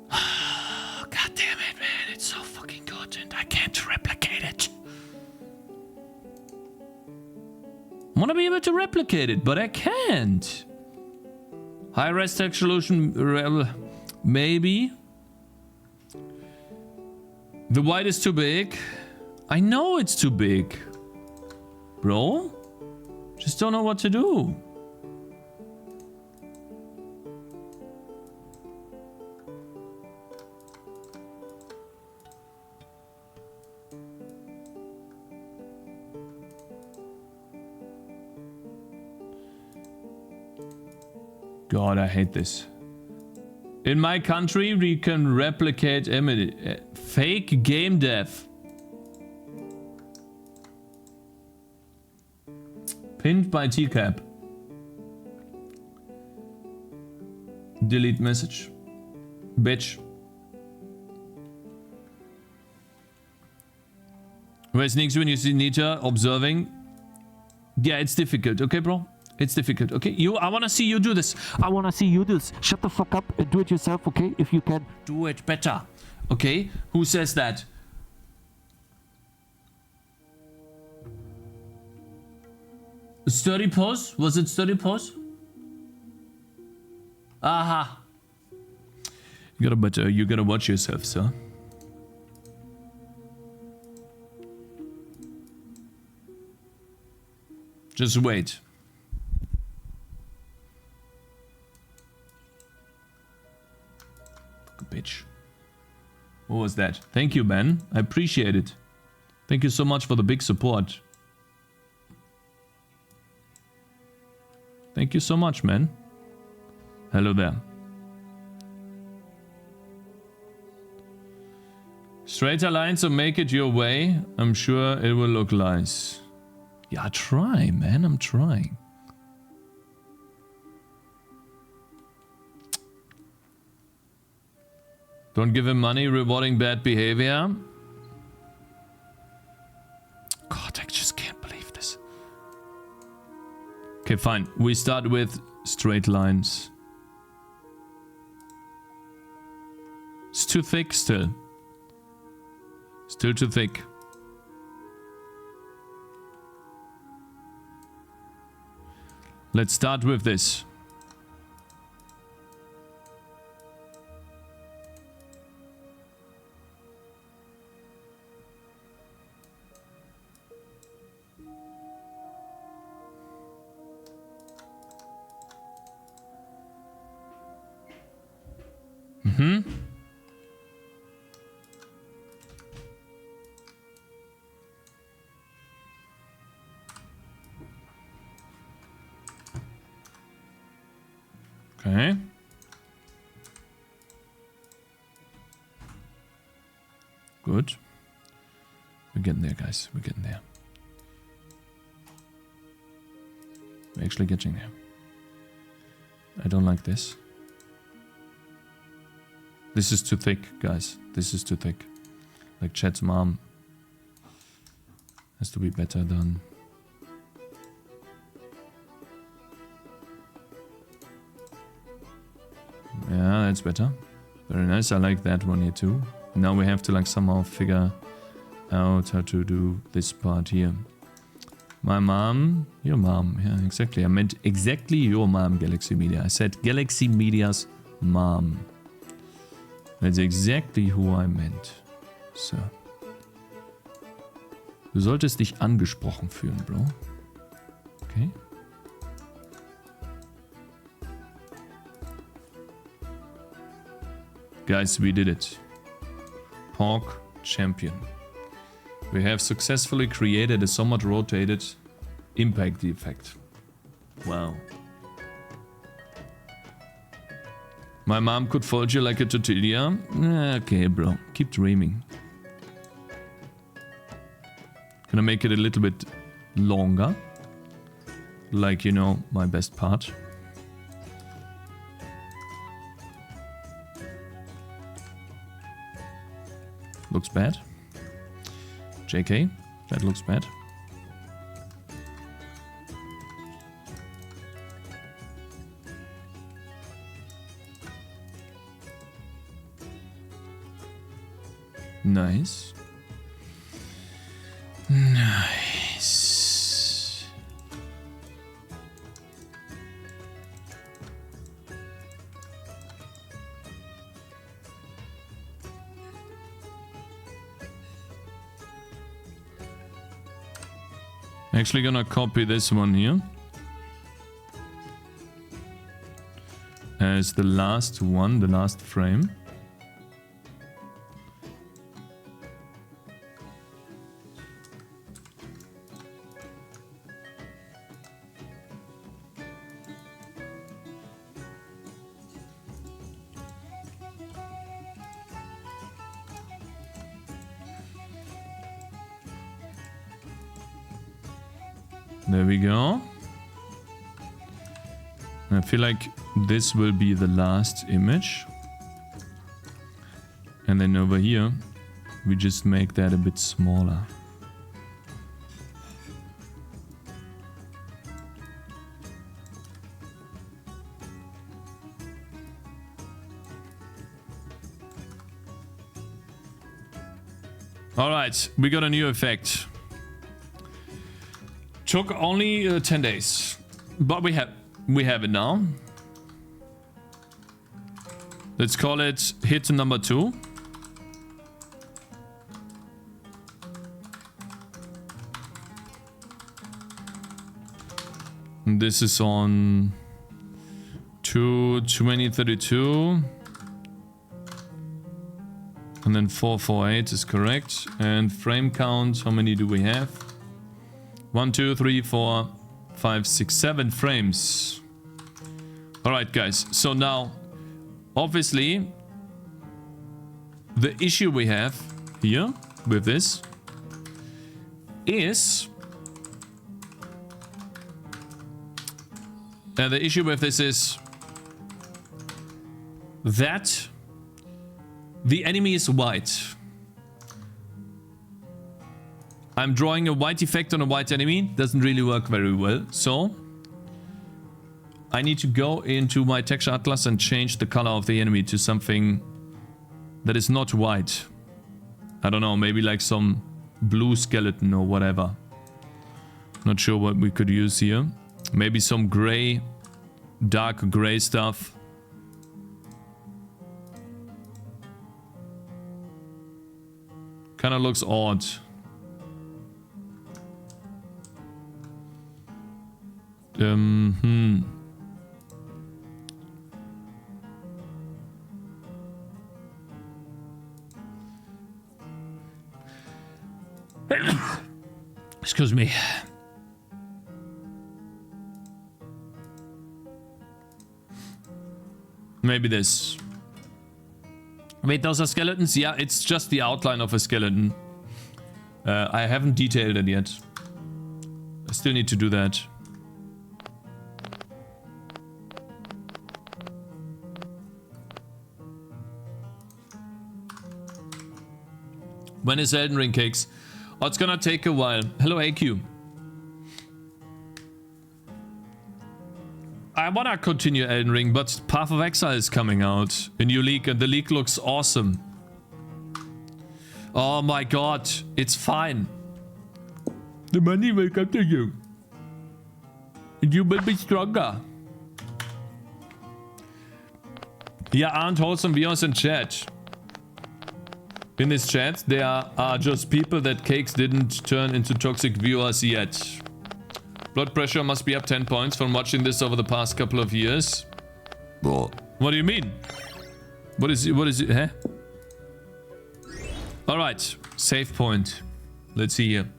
[SPEAKER 1] God damn it, man. It's so fucking good, and I can't replicate it. I want to be able to replicate it, but I can't. High res texture resolution, maybe. The white is too big. I know it's too big. Bro, just don't know what to do. God, I hate this. In my country, we can replicate fake game dev. Pinned by TCAP. Delete message. Bitch. Where sneaks when you see Nita observing? Yeah, it's difficult. Okay, bro? It's difficult, okay? I wanna see you do this. I wanna see you do this. Shut the fuck up and do it yourself, okay? If you can. Do it better. Okay? Who says that? Sturdy pose? Was it sturdy pose? Aha. You gotta watch yourself, sir. Just wait. Bitch. What was that? Thank you, Ben. I appreciate it. Thank you so much for the big support. Thank you so much, man. Hello there. Straighter lines or make it your way. I'm sure it will look nice. Yeah, try, man. I'm trying. Don't give him money, rewarding bad behavior. God, I just can't believe this. Okay, fine. We start with straight lines. It's too thick still. Still too thick. Let's start with this. Okay. Good. We're getting there, guys. We're getting there. We're actually getting there. I don't like this. This is too thick, guys. This is too thick. Like chat's mom has to be better done. Yeah, that's better. Very nice. I like that one here too. Now we have to like somehow figure out how to do this part here. My mom, your mom, yeah, exactly. I meant exactly your mom, Galaxy Media. I said Galaxy Media's mom. That's exactly who I meant. So. Du solltest dich angesprochen fühlen, Bro. Okay. Guys, we did it. Pork champion. We have successfully created a somewhat rotated impact effect. Wow. My mom could fold you like a tortilla? Okay, bro. Keep dreaming. Gonna make it a little bit longer. Like, you know, my best part. Looks bad. JK, that looks bad. Nice. Nice. Actually gonna copy this one here as the last one, the last frame. There we go. I feel like this will be the last image. And then over here, we just make that a bit smaller. All right, we got a new effect. Took only 10 days, but we have it now. Let's call it hit number 2. And this is on 2/2032. And then 448 is correct. And frame count, how many do we have? 1, 2, 3, 4, 5, 6, 7 frames. Alright, guys. So now, obviously, the issue we have here with this is... the issue with this is that the enemy is white. I'm drawing a white effect on a white enemy. Doesn't really work very well. So I need to go into my texture atlas and change the color of the enemy to something that is not white. I don't know, maybe like some blue skeleton or whatever. Not sure what we could use here. Maybe some gray, dark gray stuff. Kind of looks odd. Excuse me. Maybe this. Wait, those are skeletons? Yeah, it's just the outline of a skeleton. I haven't detailed it yet. I still need to do that. When is Elden Ring, Cakes? Oh, it's gonna take a while. Hello, AQ. I wanna continue Elden Ring, but Path of Exile is coming out. A new leak, and the leak looks awesome. Oh my god, it's fine. The money will come to you. And you will be stronger. Here aren't wholesome viewers in chat. In this chat, there are just people that Cakes didn't turn into toxic viewers yet. Blood pressure must be up 10 points from watching this over the past couple of years. What do you mean? What is it, huh? Alright, save point. Let's see here.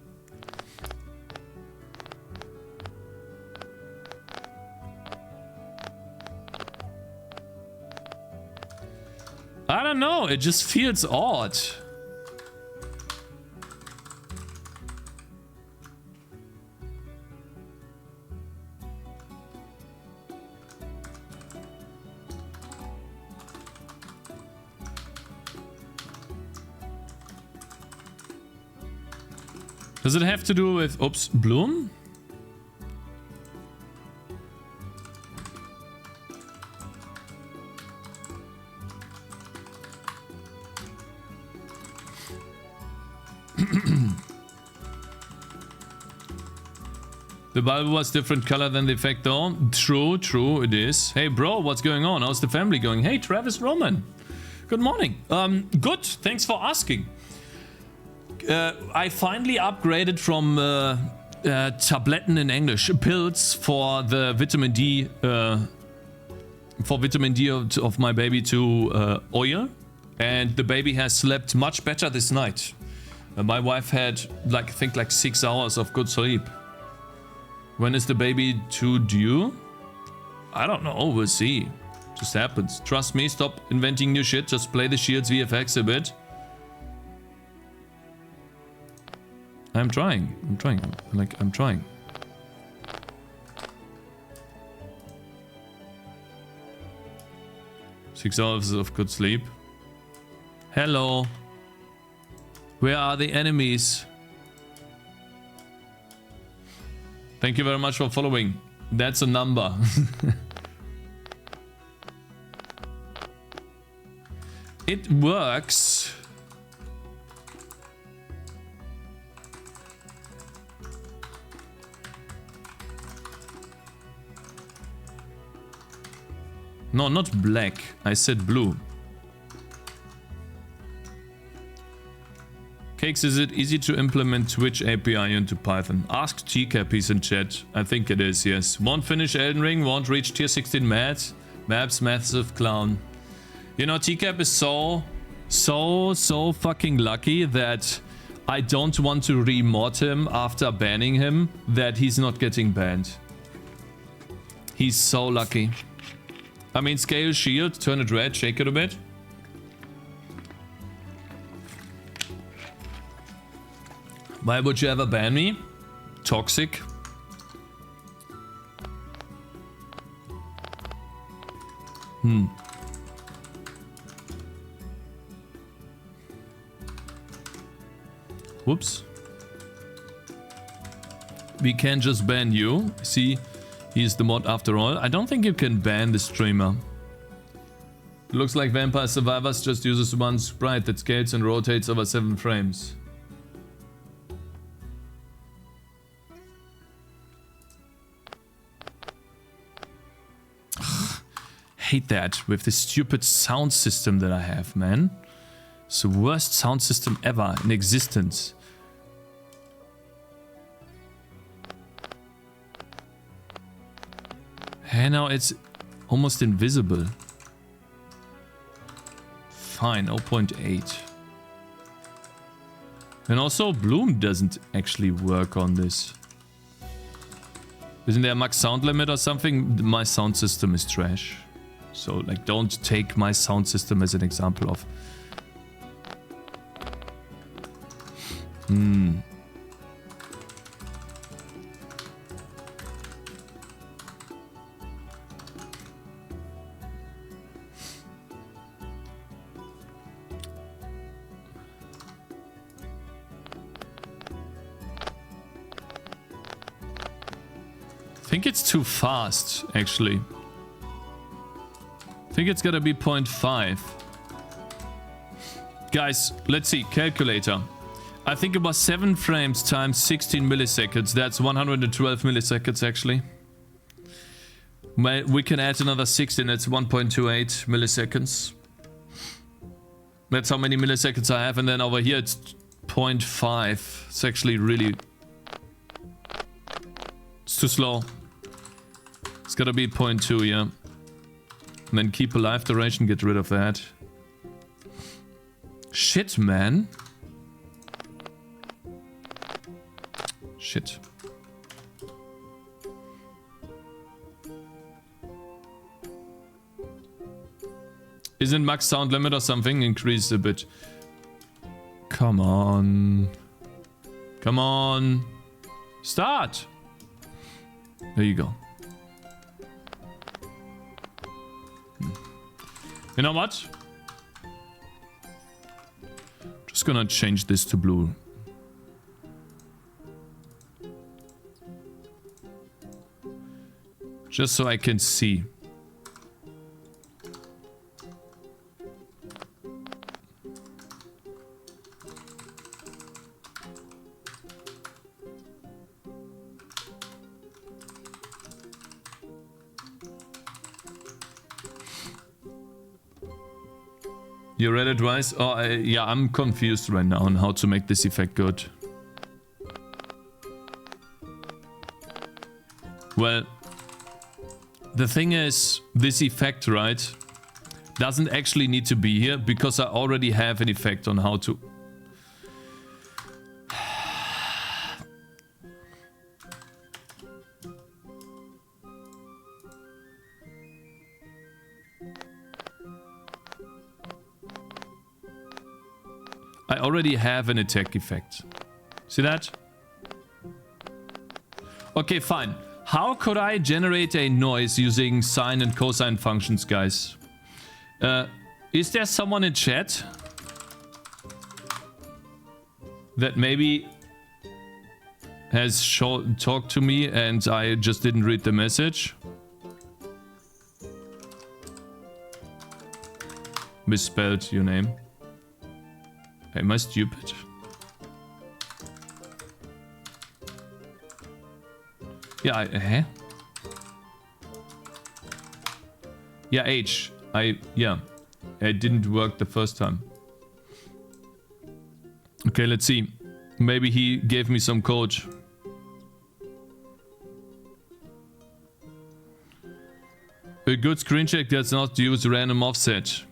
[SPEAKER 1] I don't know, it just feels odd. Does it have to do with, oops, Bloom? The bulb was different color than the effect though. True, true, it is. Hey bro, what's going on? How's the family going? Hey Travis Roman. Good morning. Good, thanks for asking. I finally upgraded from tabletten in English, pills for the vitamin D, of my baby to oil. And the baby has slept much better this night. My wife had I think 6 hours of good sleep. When is the baby due? I don't know, we'll see. Just happens. Trust me, stop inventing new shit, just play the Shield's VFX a bit. I'm trying. I'm trying. 6 hours of good sleep. Hello. Where are the enemies? Thank you very much for following. That's a number. It works. No, not black. I said blue. Cakes, is it easy to implement Twitch API into Python? Ask Tcap, in chat. I think it is, yes. Won't finish Elden Ring, won't reach tier 16 maps, massive clown. You know, Tcap is so fucking lucky that I don't want to remod him after banning him, that he's not getting banned. He's so lucky. I mean, scale shield, turn it red, shake it a bit. Why would you ever ban me? Toxic. Whoops. We can just ban you. See, he's the mod after all. I don't think you can ban the streamer. Looks like Vampire Survivors just uses one sprite that scales and rotates over 7 frames. Hate that with the stupid sound system that I have, man. It's the worst sound system ever in existence. Hey, now it's almost invisible. Fine, 0.8. And also Bloom doesn't actually work on this. Isn't there a max sound limit or something? My sound system is trash. So like, don't take my sound system as an example of. I think it's too fast, actually. I think it's gonna be 0.5. Guys, let's see. Calculator. I think it was 7 frames times 16 milliseconds. That's 112 milliseconds, actually. We can add another 16. That's 1.28 milliseconds. That's how many milliseconds I have. And then over here, it's 0.5. It's actually really... It's too slow. It's gotta be 0.2, yeah. And then keep alive duration, get rid of that. Shit, man. Shit. Isn't max sound limit or something increased a bit? Come on. Come on. Start. There you go. You know what? Just gonna change this to blue. Just so I can see. You read it twice? Oh, yeah, I'm confused right now on how to make this effect good. Well, the thing is, this effect, right, doesn't actually need to be here because I already have an effect on how to... I already have an attack effect. See that? Okay, fine. How could I generate a noise using sine and cosine functions, guys? Is there someone in chat that maybe has talked to me and I just didn't read the message? Misspelled your name. Am I stupid? Yeah, Yeah, H. Yeah. It didn't work the first time. Okay, let's see. Maybe he gave me some code. A good screen check does not use random offset.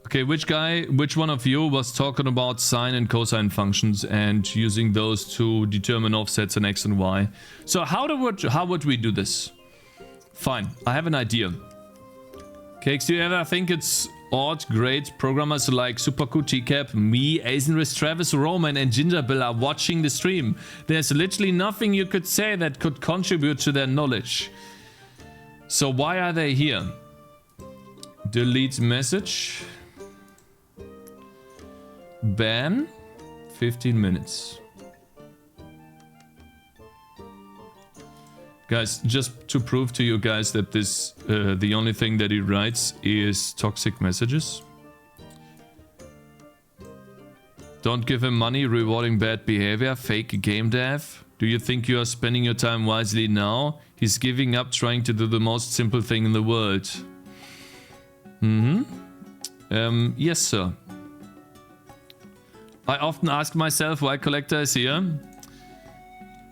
[SPEAKER 1] Okay, which one of you was talking about sine and cosine functions and using those to determine offsets in X and Y? So how would we do this? Fine, I have an idea. Cakez, do you ever think it's odd great programmers like Supercool, TCAP, me, Azenris, Travis, Roman and Gingerbill are watching the stream? There's literally nothing you could say that could contribute to their knowledge. So why are they here? Delete message. Ban. 15 minutes. Guys, just to prove to you guys that this, the only thing that he writes is toxic messages. Don't give him money, rewarding bad behavior, fake game dev. Do you think you are spending your time wisely now? He's giving up trying to do the most simple thing in the world. Yes, sir. I often ask myself why Collector is here.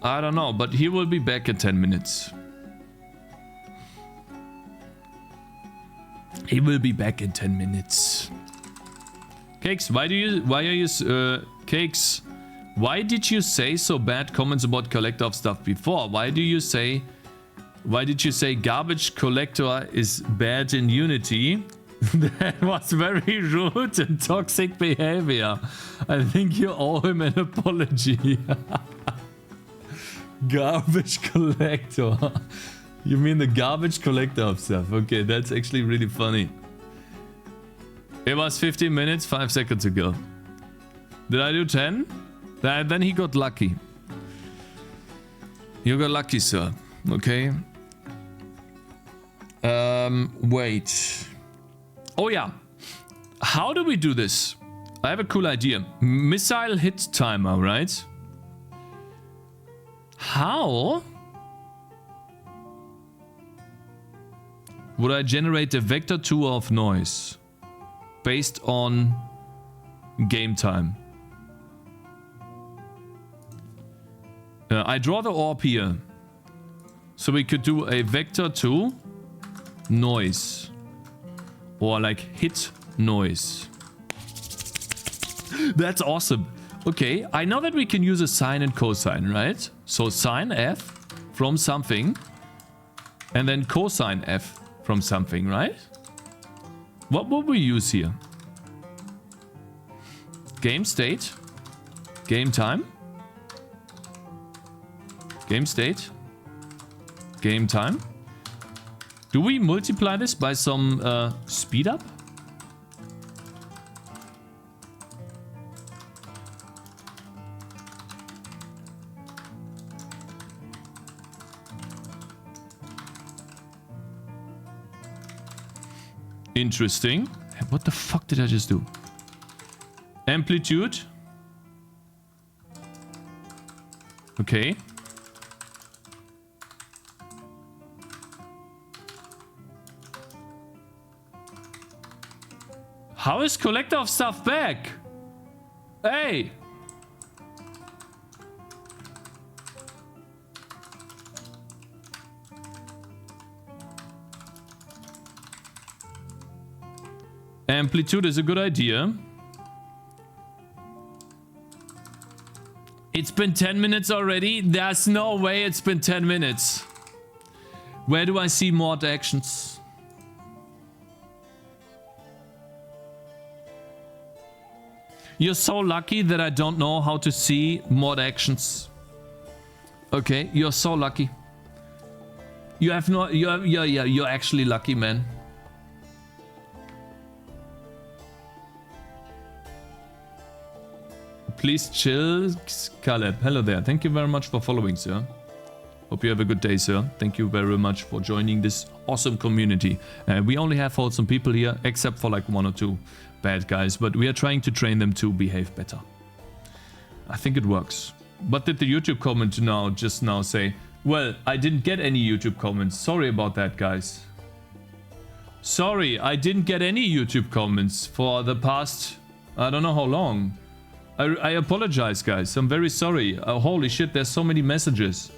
[SPEAKER 1] I don't know, but he will be back in 10 minutes. He will be back in 10 minutes. Cakez, Cakez, why did you say so bad comments about Collector of stuff before? Why do you say Why did you say garbage collector is bad in Unity? That was very rude and toxic behavior. I think you owe him an apology. Garbage collector. You mean the garbage collector of stuff. Okay, that's actually really funny. It was 15 minutes, 5 seconds ago. Did I do 10? Then he got lucky. You got lucky, sir. Okay. Wait. Oh yeah. How do we do this? I have a cool idea. Missile hit timer, right? How would I generate a vector 2 of noise based on game time? I draw the orb here. So we could do a vector 2 noise. Or like hit noise. That's awesome. Okay, I know that we can use a sine and cosine, right? So sine f from something. And then cosine f from something, right? What would we use here? Game state. Game time. Game state. Game time. Do we multiply this by some speed up? Interesting. What the fuck did I just do? Amplitude. Okay. How is collector of stuff back? Hey! Amplitude is a good idea. It's been 10 minutes already? There's no way it's been 10 minutes. Where do I see mod actions? You're so lucky that I don't know how to see mod actions. Okay, you're so lucky. You have no... You're actually lucky, man. Please chill, Caleb. Hello there. Thank you very much for following, sir. Hope you have a good day, sir. Thank you very much for joining this awesome community. We only have wholesome people here, except for like 1 or 2 bad guys, but we are trying to train them to behave better. I think it works. What did the YouTube comment just now say? Well, I didn't get any YouTube comments. Sorry about that, guys. Sorry, I didn't get any YouTube comments for the past... I don't know how long. I apologize, guys. I'm very sorry. Holy shit, there's so many messages.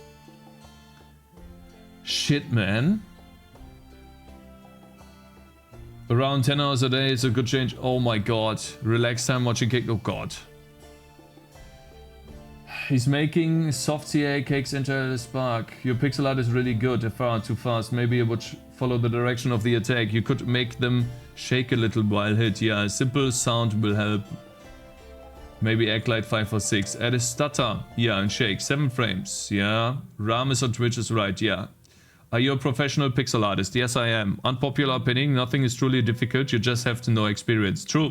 [SPEAKER 1] Shit, man. Around 10 hours a day is a good change. Oh my god. Relax time watching cake. Oh god. He's making soft CA cakes into the spark. Your pixel art is really good. Far too fast. Maybe you would follow the direction of the attack. You could make them shake a little while hit. Yeah, a simple sound will help. Maybe act like 5 or 6. Add a stutter. Yeah, and shake. 7 frames. Yeah. Ram is on Twitch is right. Yeah. Are you a professional pixel artist? Yes, I am. Unpopular opinion. Nothing is truly difficult. You just have to know experience. True.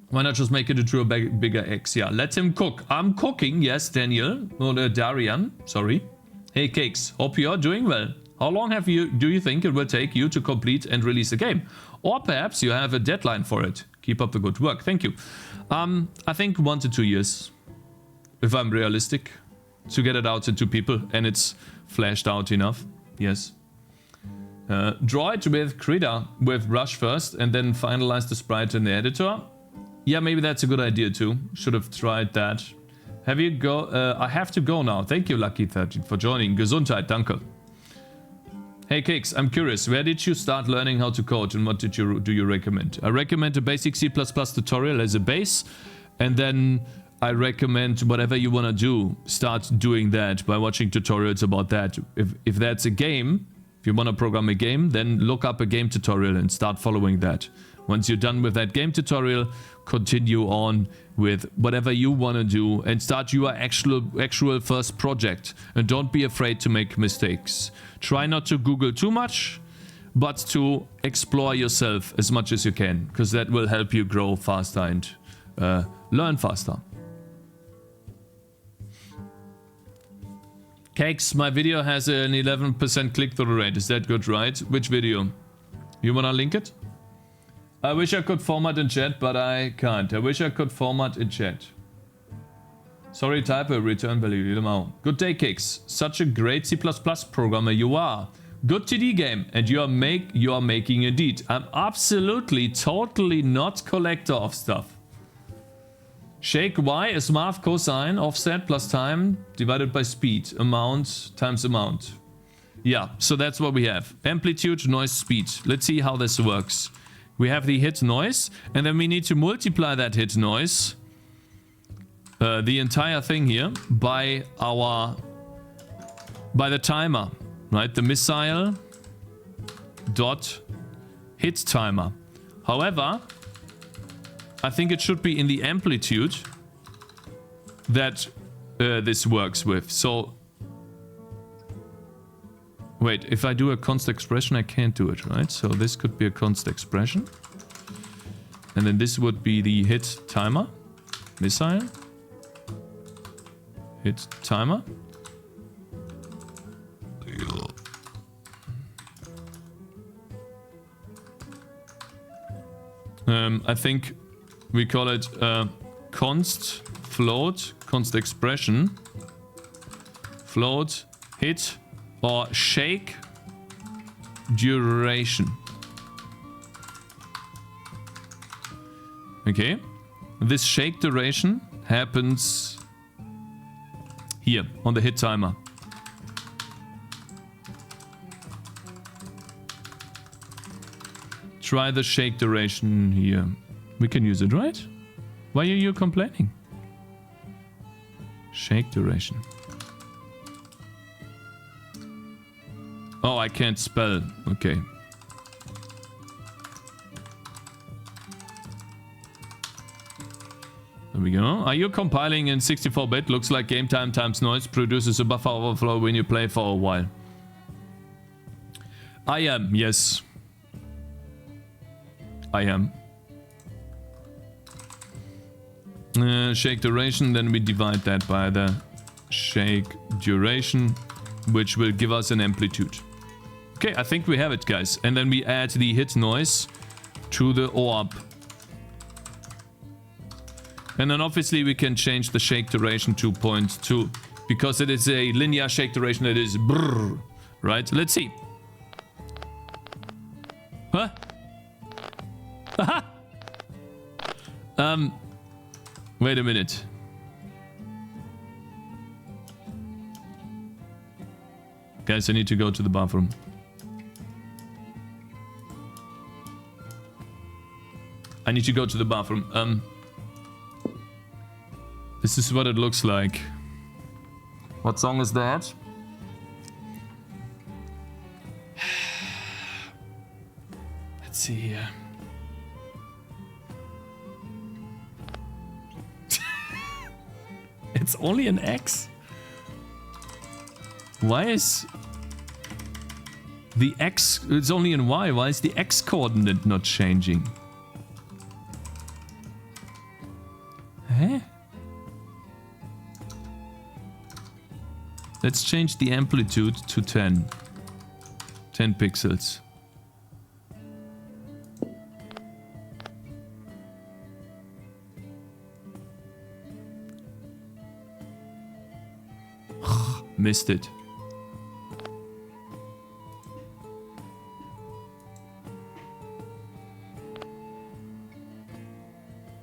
[SPEAKER 1] Why not just make it into a bigger X? Yeah. Let him cook. I'm cooking. Yes, Daniel. Or Darian. Sorry. Hey, Cakez. Hope you are doing well. How long do you think it will take you to complete and release a game? Or perhaps you have a deadline for it. Keep up the good work. Thank you. I think 1 to 2 years. If I'm realistic. To get it out to people and it's flashed out enough. Yes. Draw it with Krita with brush first and then finalize the sprite in the editor. Yeah, maybe that's a good idea too. Should have tried that. Have you go? I have to go now. Thank you, Lucky13, for joining. Gesundheit, danke. Hey Cakez, I'm curious, where did you start learning how to code and what do you recommend? I recommend a basic C++ tutorial as a base and then I recommend whatever you want to do, start doing that by watching tutorials about that. If that's a game, if you want to program a game, then look up a game tutorial and start following that. Once you're done with that game tutorial, continue on with whatever you want to do and start your actual first project. And don't be afraid to make mistakes. Try not to Google too much, but to explore yourself as much as you can, because that will help you grow faster and learn faster. Cakez, my video has an 11% click-through rate. Is that good, right? Which video? You wanna link it? I wish I could format in chat, but I can't. I wish I could format in chat. Sorry, typo, return value. Good day, Cakez. Such a great C++ programmer you are. Good TD game, and you are making indeed. I'm absolutely, totally not collector of stuff. Shake Y is math cosine offset plus time divided by speed. Amount times amount. Yeah, so that's what we have. Amplitude, noise, speed. Let's see how this works. We have the hit noise, and then we need to multiply that hit noise, the entire thing here, by the timer, right? The missile dot hit timer. However, I think it should be in the amplitude that this works with. So, wait, if I do a const expression, I can't do it, right? So this could be a const expression. And then this would be the hit timer. Missile. Hit timer. I think we call it const float, const expression, float, hit, or shake duration. Okay, this shake duration happens here on the hit timer. Try the shake duration here. We can use it, right? Why are you complaining? Shake duration. Oh, I can't spell. Okay. There we go. Are you compiling in 64-bit? Looks like game time times noise produces a buffer overflow when you play for a while. I am, yes. I am. Shake duration, then we divide that by the shake duration, which will give us an amplitude. Okay, I think we have it, guys. And then we add the hit noise to the orb. And then obviously we can change the shake duration to 0.2 because it is a linear shake duration that is brrr, right? Let's see. Huh? Aha! Wait a minute. Guys, I need to go to the bathroom. I need to go to the bathroom. This is what it looks like. What song is that? Let's see here. It's only an X? Why is the X... It's only in Y. Why is the X coordinate not changing? Huh? Let's change the amplitude to 10. 10 pixels. Missed it.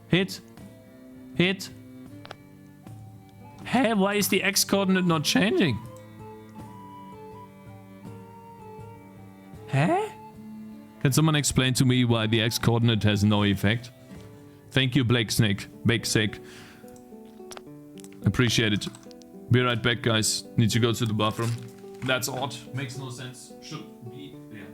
[SPEAKER 1] Hit. Hit. Hey, why is the X coordinate not changing? Huh? Can someone explain to me why the X coordinate has no effect? Thank you, Blake Snake. Bake Sake. Appreciate it. Be right back, guys. Need to go to the bathroom. That's odd. Makes no sense. Should be there.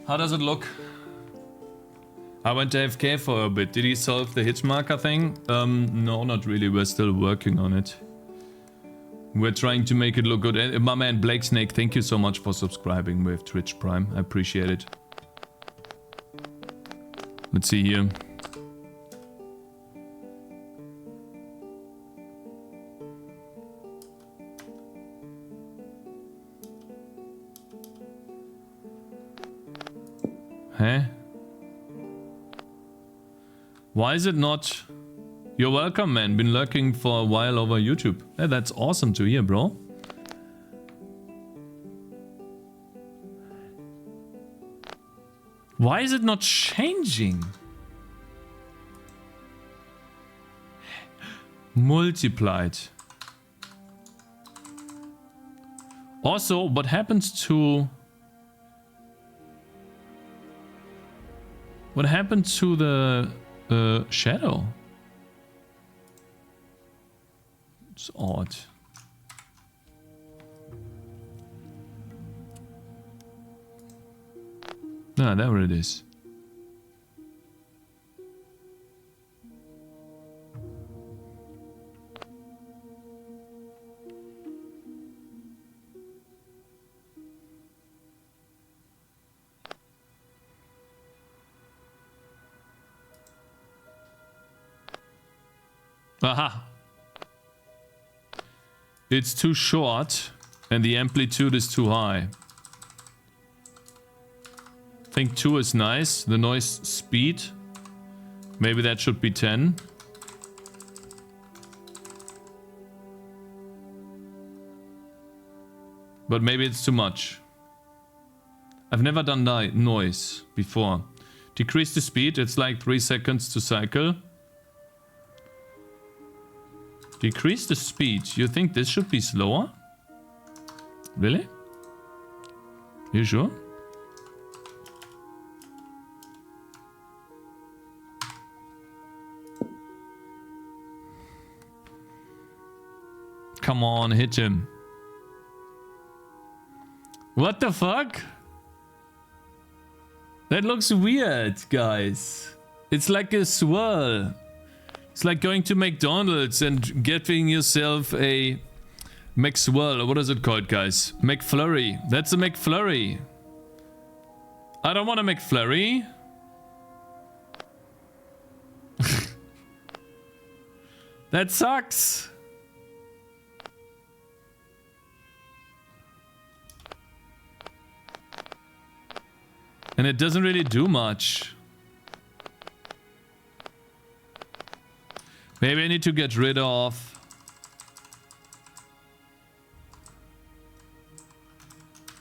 [SPEAKER 1] How does it look? I went AFK for a bit. Did he solve the hitch marker thing? No, not really. We're still working on it. We're trying to make it look good. And my man Blake Snake, thank you so much for subscribing with Twitch Prime. I appreciate it. Let's see here. Huh? Why is it not? You're welcome, man. Been lurking for a while over YouTube. Hey, that's awesome to hear, bro. Why is it not changing? Multiplied. Also, what happens to... What happened to the shadow? It's odd. Ah, there it is. Aha! It's too short and the amplitude is too high. I think 2 is nice. The noise speed. Maybe that should be 10. But maybe it's too much. I've never done noise before. Decrease the speed. It's like 3 seconds to cycle. Decrease the speed. You think this should be slower? Really? You sure? Come on, hit him. What the fuck? That looks weird, guys. It's like a swirl. It's like going to McDonald's and getting yourself a McSwirl. What is it called, guys? McFlurry. That's a McFlurry. I don't want a McFlurry. That sucks. And it doesn't really do much. Maybe I need to get rid of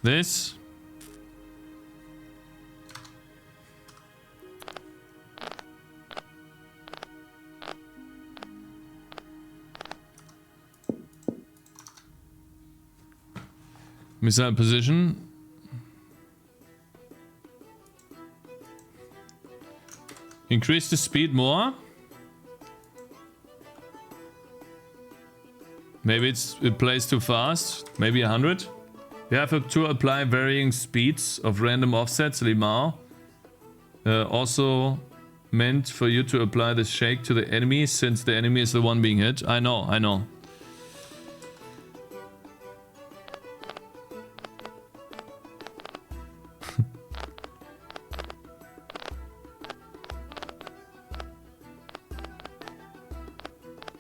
[SPEAKER 1] this. Missile position. Increase the speed more. Maybe it plays too fast. Maybe 100. You have to apply varying speeds of random offsets, Limao. Also meant for you to apply the shake to the enemy, since the enemy is the one being hit. I know, I know.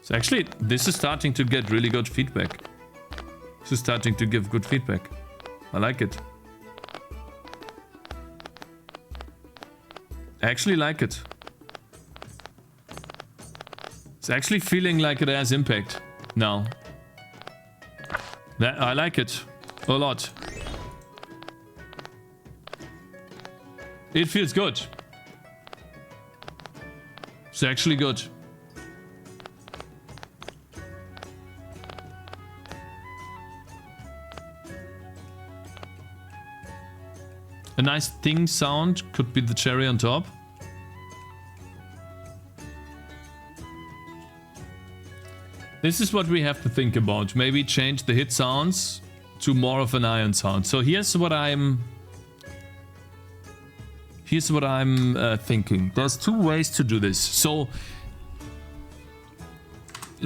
[SPEAKER 1] So actually, this is starting to get really good feedback. This is starting to give good feedback. I like it. I actually like it. It's actually feeling like it has impact now. I like it a lot. It feels good. It's actually good. A nice thing sound could be the cherry on top. This is what we have to think about. Maybe change the hit sounds to more of an iron sound. So here's what I'm thinking. There's two ways to do this. So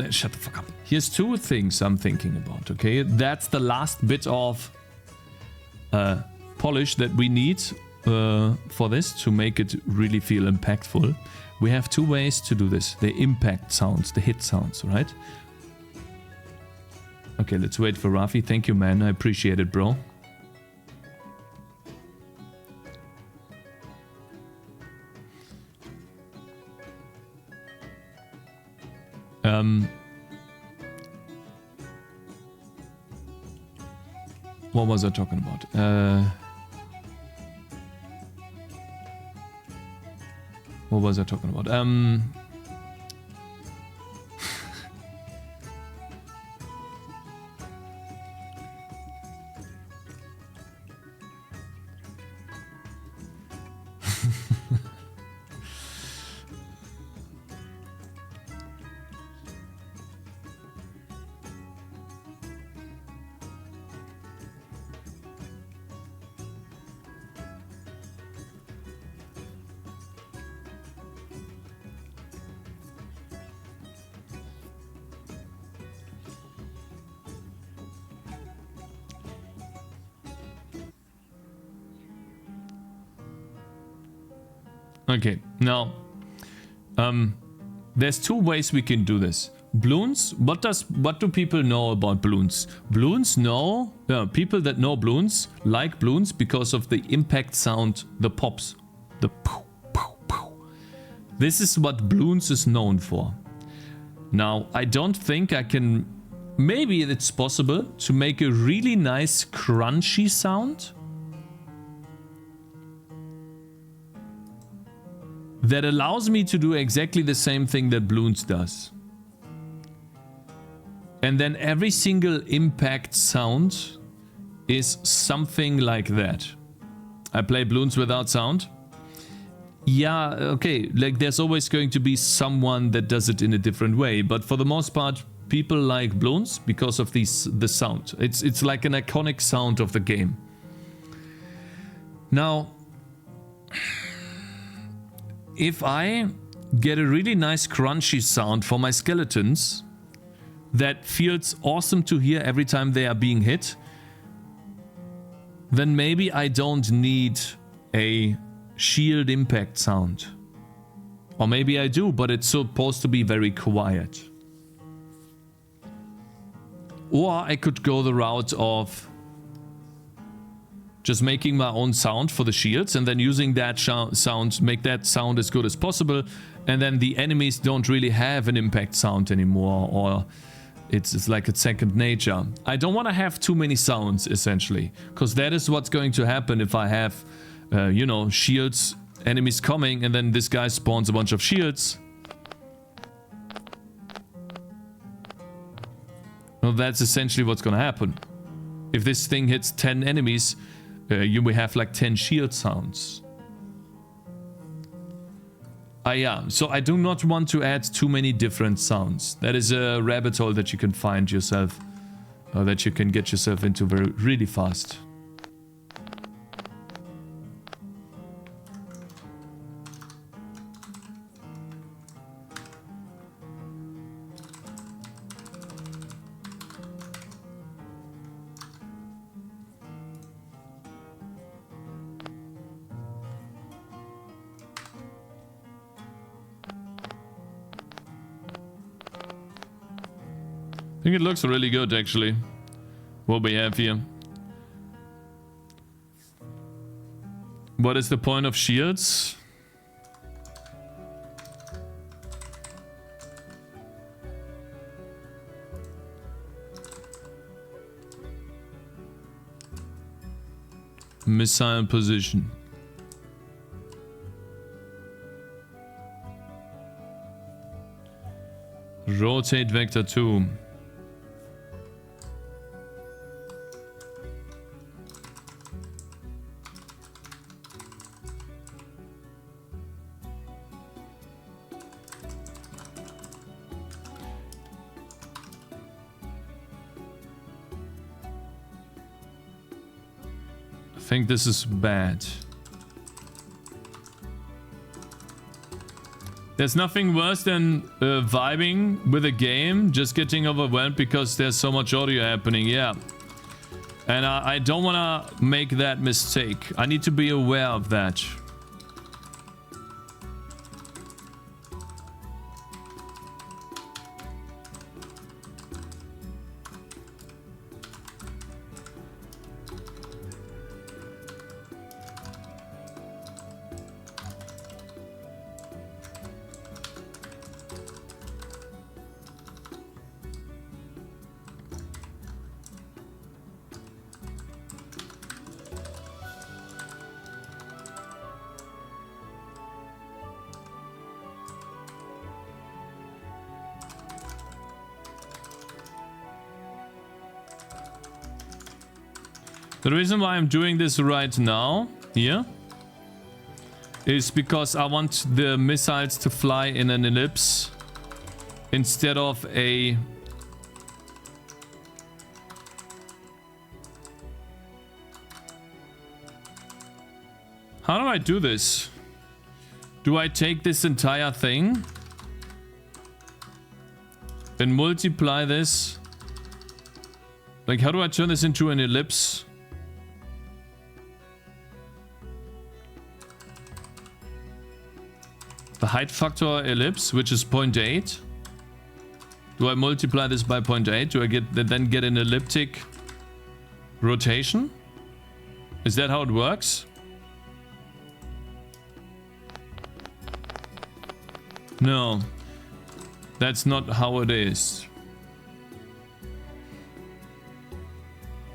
[SPEAKER 1] shut the fuck up. Here's two things I'm thinking about. Okay, that's the last bit of polish that we need for this to make it really feel impactful. We have two ways to do this. The impact sounds, the hit sounds, right? Okay, let's wait for Rafi. Thank you, man. I appreciate it, bro. What was I talking about? What was I talking about? Okay, now, there's two ways we can do this. Balloons, what do people know about balloons? Balloons know, people that know balloons like balloons because of the impact sound, the pops, the pow, pow, pow. This is what balloons is known for. Now, I don't think I can, maybe it's possible to make a really nice crunchy sound that allows me to do exactly the same thing that balloons does. And then every single impact sound is something like that. I play balloons without sound. Yeah, okay, like there's always going to be someone that does it in a different way, but for the most part, people like balloons because of the sound. It's like an iconic sound of the game. Now, if I get a really nice crunchy sound for my skeletons that feels awesome to hear every time they are being hit, then maybe I don't need a shield impact sound. Or maybe I do, but it's supposed to be very quiet. Or I could go the route of just making my own sound for the shields and then using that sound, make that sound as good as possible, and then the enemies don't really have an impact sound anymore, or it's like a second nature. I don't want to have too many sounds, essentially, because that is what's going to happen if I have, you know, shields, enemies coming, and then this guy spawns a bunch of shields. Well, that's essentially what's gonna happen. If this thing hits 10 enemies, you will have like 10 shield sounds. Yeah, so I do not want to add too many different sounds. That is a rabbit hole that you can find yourself, or that you can get yourself into really fast. I think it looks really good, actually, what we have here. What is the point of shields? Missile position. Rotate vector 2. I think this is bad. There's nothing worse than vibing with a game, just getting overwhelmed because there's so much audio happening, yeah. And I don't want to make that mistake. I need to be aware of that. The reason why I'm doing this right now, here, is because I want the missiles to fly in an ellipse instead of a... How do I do this? Do I take this entire thing and multiply this? Like, how do I turn this into an ellipse? The height factor ellipse, which is 0.8. Do I multiply this by 0.8? Do I then get an elliptic rotation? Is that how it works? No, that's not how it is.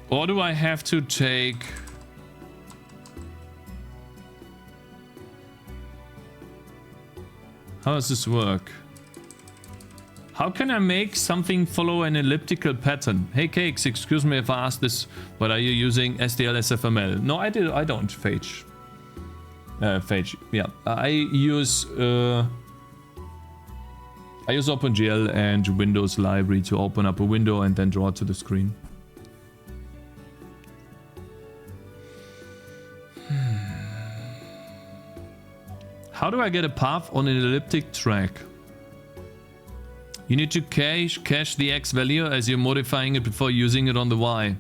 [SPEAKER 1] Or do I have to take... How does this work? How can I make something follow an elliptical pattern? Hey Cakez, excuse me if I ask this, but are you using SDL SFML? No, I don't, Phage. Phage, yeah. I use OpenGL and Windows library to open up a window and then draw it to the screen. How do I get a path on an elliptic track? You need to cache the X value as you're modifying it before using it on the Y.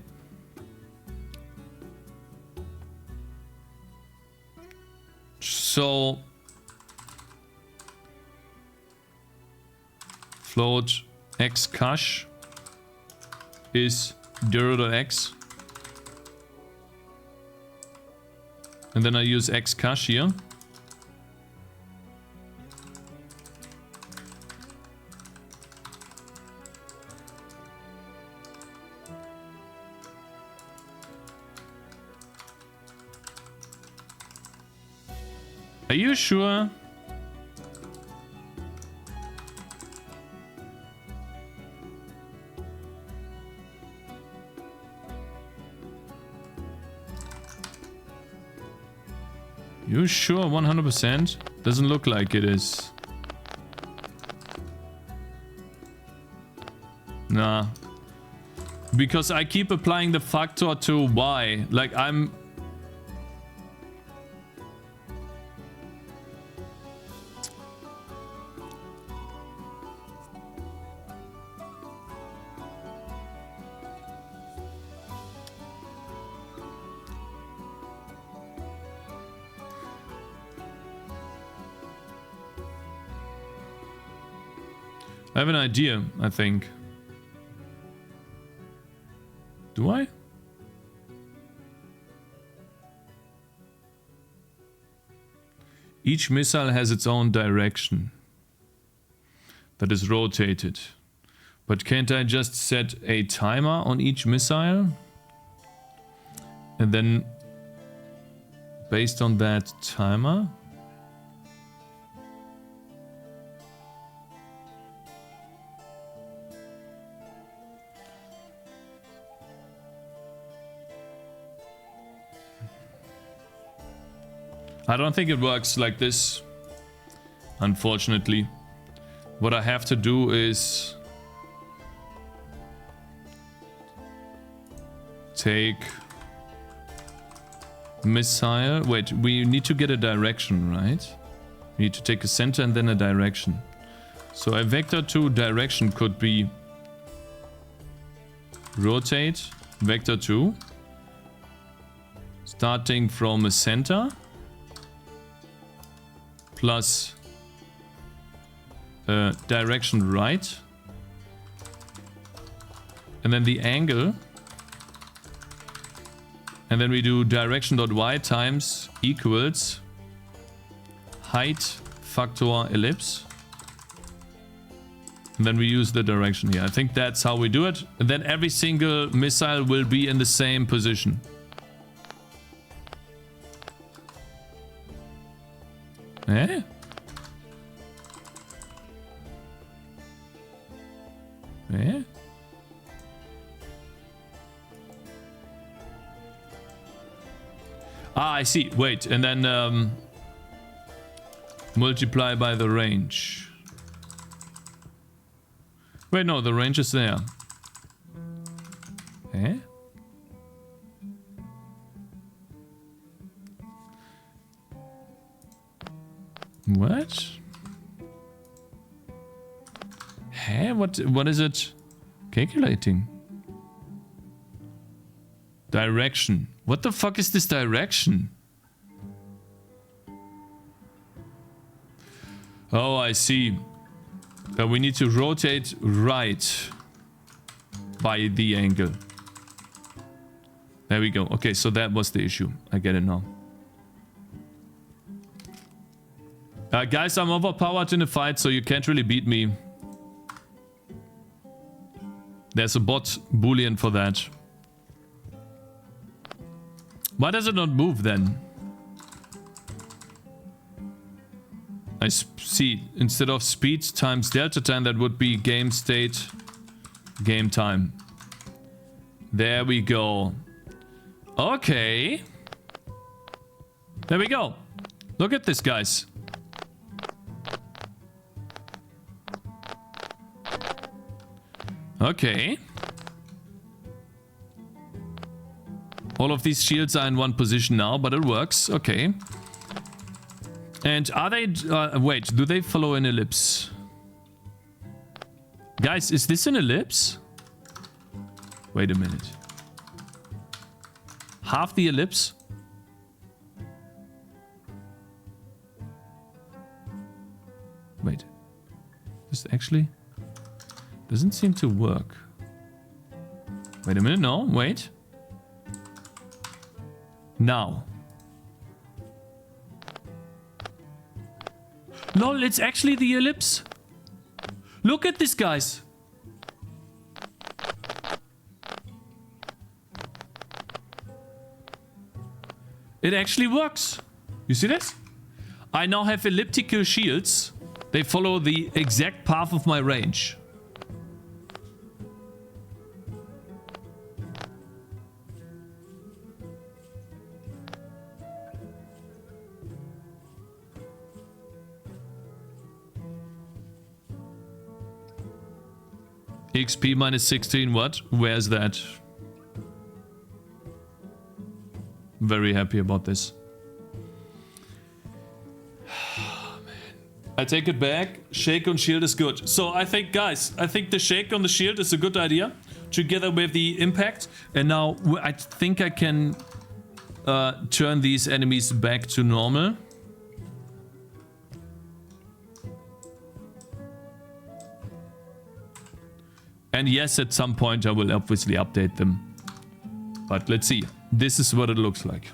[SPEAKER 1] So float X cache is 0.x. And then I use X cache here. Are you sure? You sure 100%? Doesn't look like it is. Nah. Because I keep applying the factor to y. Like I'm... I have an idea, I think. Do I? Each missile has its own direction that is rotated. But can't I just set a timer on each missile? And then, based on that timer... I don't think it works like this, unfortunately. What I have to do is take missile. Wait, we need to get a direction, right? We need to take a center and then a direction. So a vector to direction could be rotate vector 2, starting from a center. Plus direction right. And then the angle. And then we do direction.y times equals height factor ellipse. And then we use the direction here. I think that's how we do it. And then every single missile will be in the same position. Eh? Eh? Ah, I see. Wait, and then multiply by the range. Wait, no, the range is there. Eh? What? Hey, what is it calculating? Direction. What the fuck is this direction? Oh, I see. We need to rotate right by the angle. There we go. Okay, so that was the issue. I get it now. Guys, I'm overpowered in a fight, so you can't really beat me. There's a bot boolean for that. Why does it not move then? I see. Instead of speed times delta time, that would be game state, game time. There we go. Okay. There we go. Look at this, guys. Okay. All of these shields are in one position now, but it works. Okay. And are they... wait, do they follow an ellipse? Guys, is this an ellipse? Wait a minute. Half the ellipse? Wait. This actually... doesn't seem to work. Wait a minute, no, wait. Now. Lol, it's actually the ellipse. Look at this, guys. It actually works. You see this? I now have elliptical shields. They follow the exact path of my range. XP minus 16, what? Where's that? Very happy about this. I take it back. Shake on shield is good. So I think, guys, I think the shake on the shield is a good idea. Together with the impact. And now I think I can turn these enemies back to normal. And yes, at some point I will obviously update them. But let's see. This is what it looks like.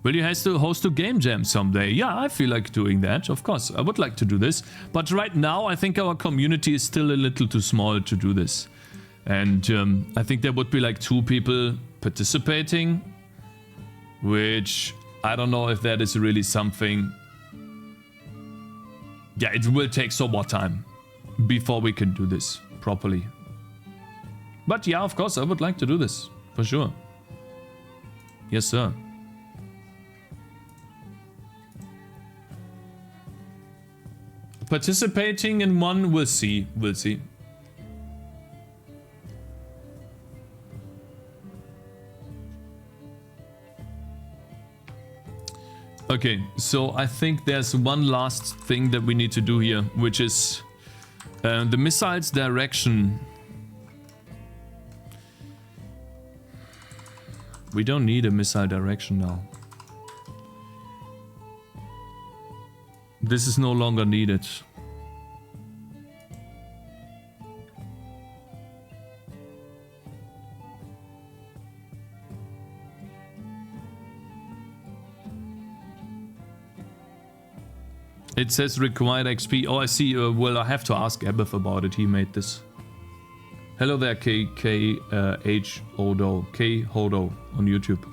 [SPEAKER 1] Will you host a game jam someday? Yeah, I feel like doing that. Of course, I would like to do this. But right now, I think our community is still a little too small to do this. And I think there would be like 2 people participating. Which, I don't know if that is really something. Yeah, it will take some more time before we can do this properly. But yeah, of course, I would like to do this. For sure. Yes, sir. Participating in one, we'll see. We'll see. Okay, so I think there's one last thing that we need to do here, which is the missile's direction. We don't need a missile direction now. This is no longer needed. It says required XP. Oh, I see. Well, I have to ask Ebeth about it. He made this. Hello there, H Odo. K Hodo on YouTube.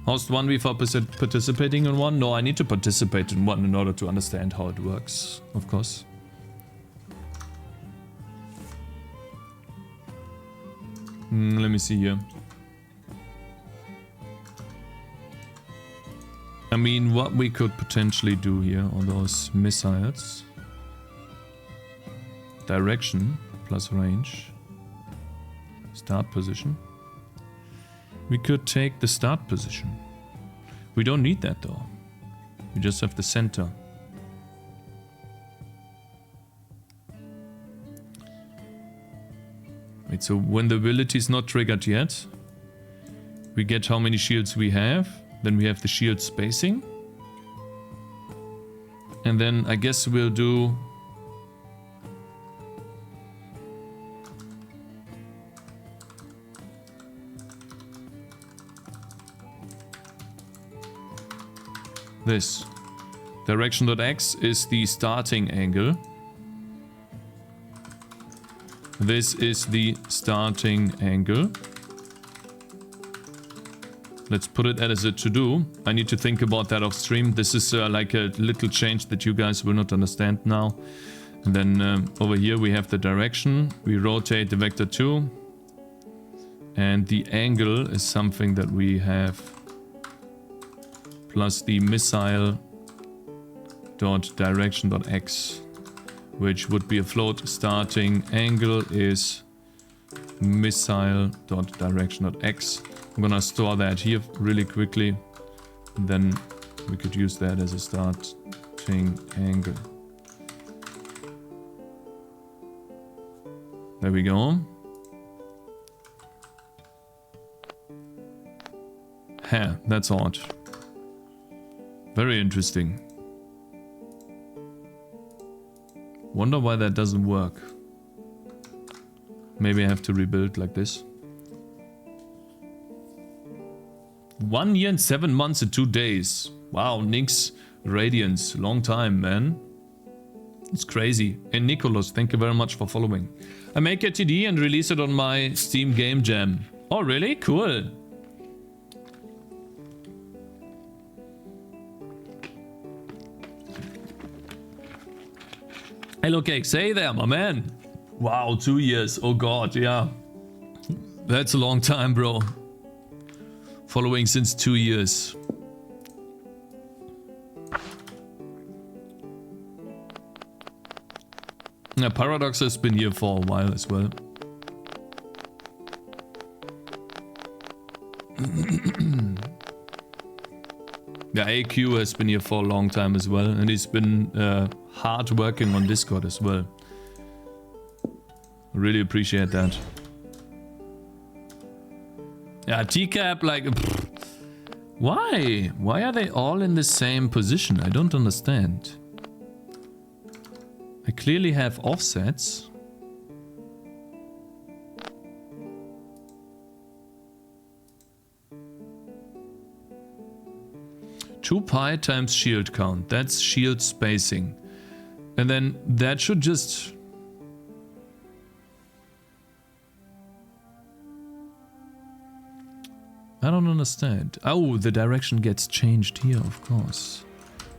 [SPEAKER 1] Host one before participating in one? No, I need to participate in one in order to understand how it works, of course. Let me see here. I mean, what we could potentially do here on those missiles. Direction plus range. Start position. We could take the start position. We don't need that though. We just have the center. Wait, so when the ability is not triggered yet, we get how many shields we have. Then we have the shield spacing. And then I guess we'll do... this. Direction.x is the starting angle. This is the starting angle. Let's put it as a to-do. I need to think about that off stream. This is like a little change that you guys will not understand now. And then over here we have the direction. We rotate the vector 2. And the angle is something that we have plus the missile dot direction dot x, which would be a float. Starting angle is missile dot direction dot x. I'm gonna store that here really quickly, and then we could use that as a starting angle. There we go. Huh, that's odd. Very interesting. Wonder why that doesn't work. Maybe I have to rebuild like this. 1 year and 7 months and 2 days. Wow, Nix Radiance. Long time, man. It's crazy. And Nicholas, thank you very much for following. I make a TD and release it on my Steam Game Jam. Oh, really? Cool. Hello, Cakez. Hey there, my man. Wow, 2 years. Oh, God, yeah. That's a long time, bro. Following since 2 years. Yeah, Paradox has been here for a while as well. Yeah, AQ has been here for a long time as well, and he's been hard working on Discord as well. Really appreciate that. Yeah, TCAP, like... Why? Why are they all in the same position? I don't understand. I clearly have offsets. Two pi times shield count. That's shield spacing. And then that should just... I don't understand. Oh, the direction gets changed here, of course.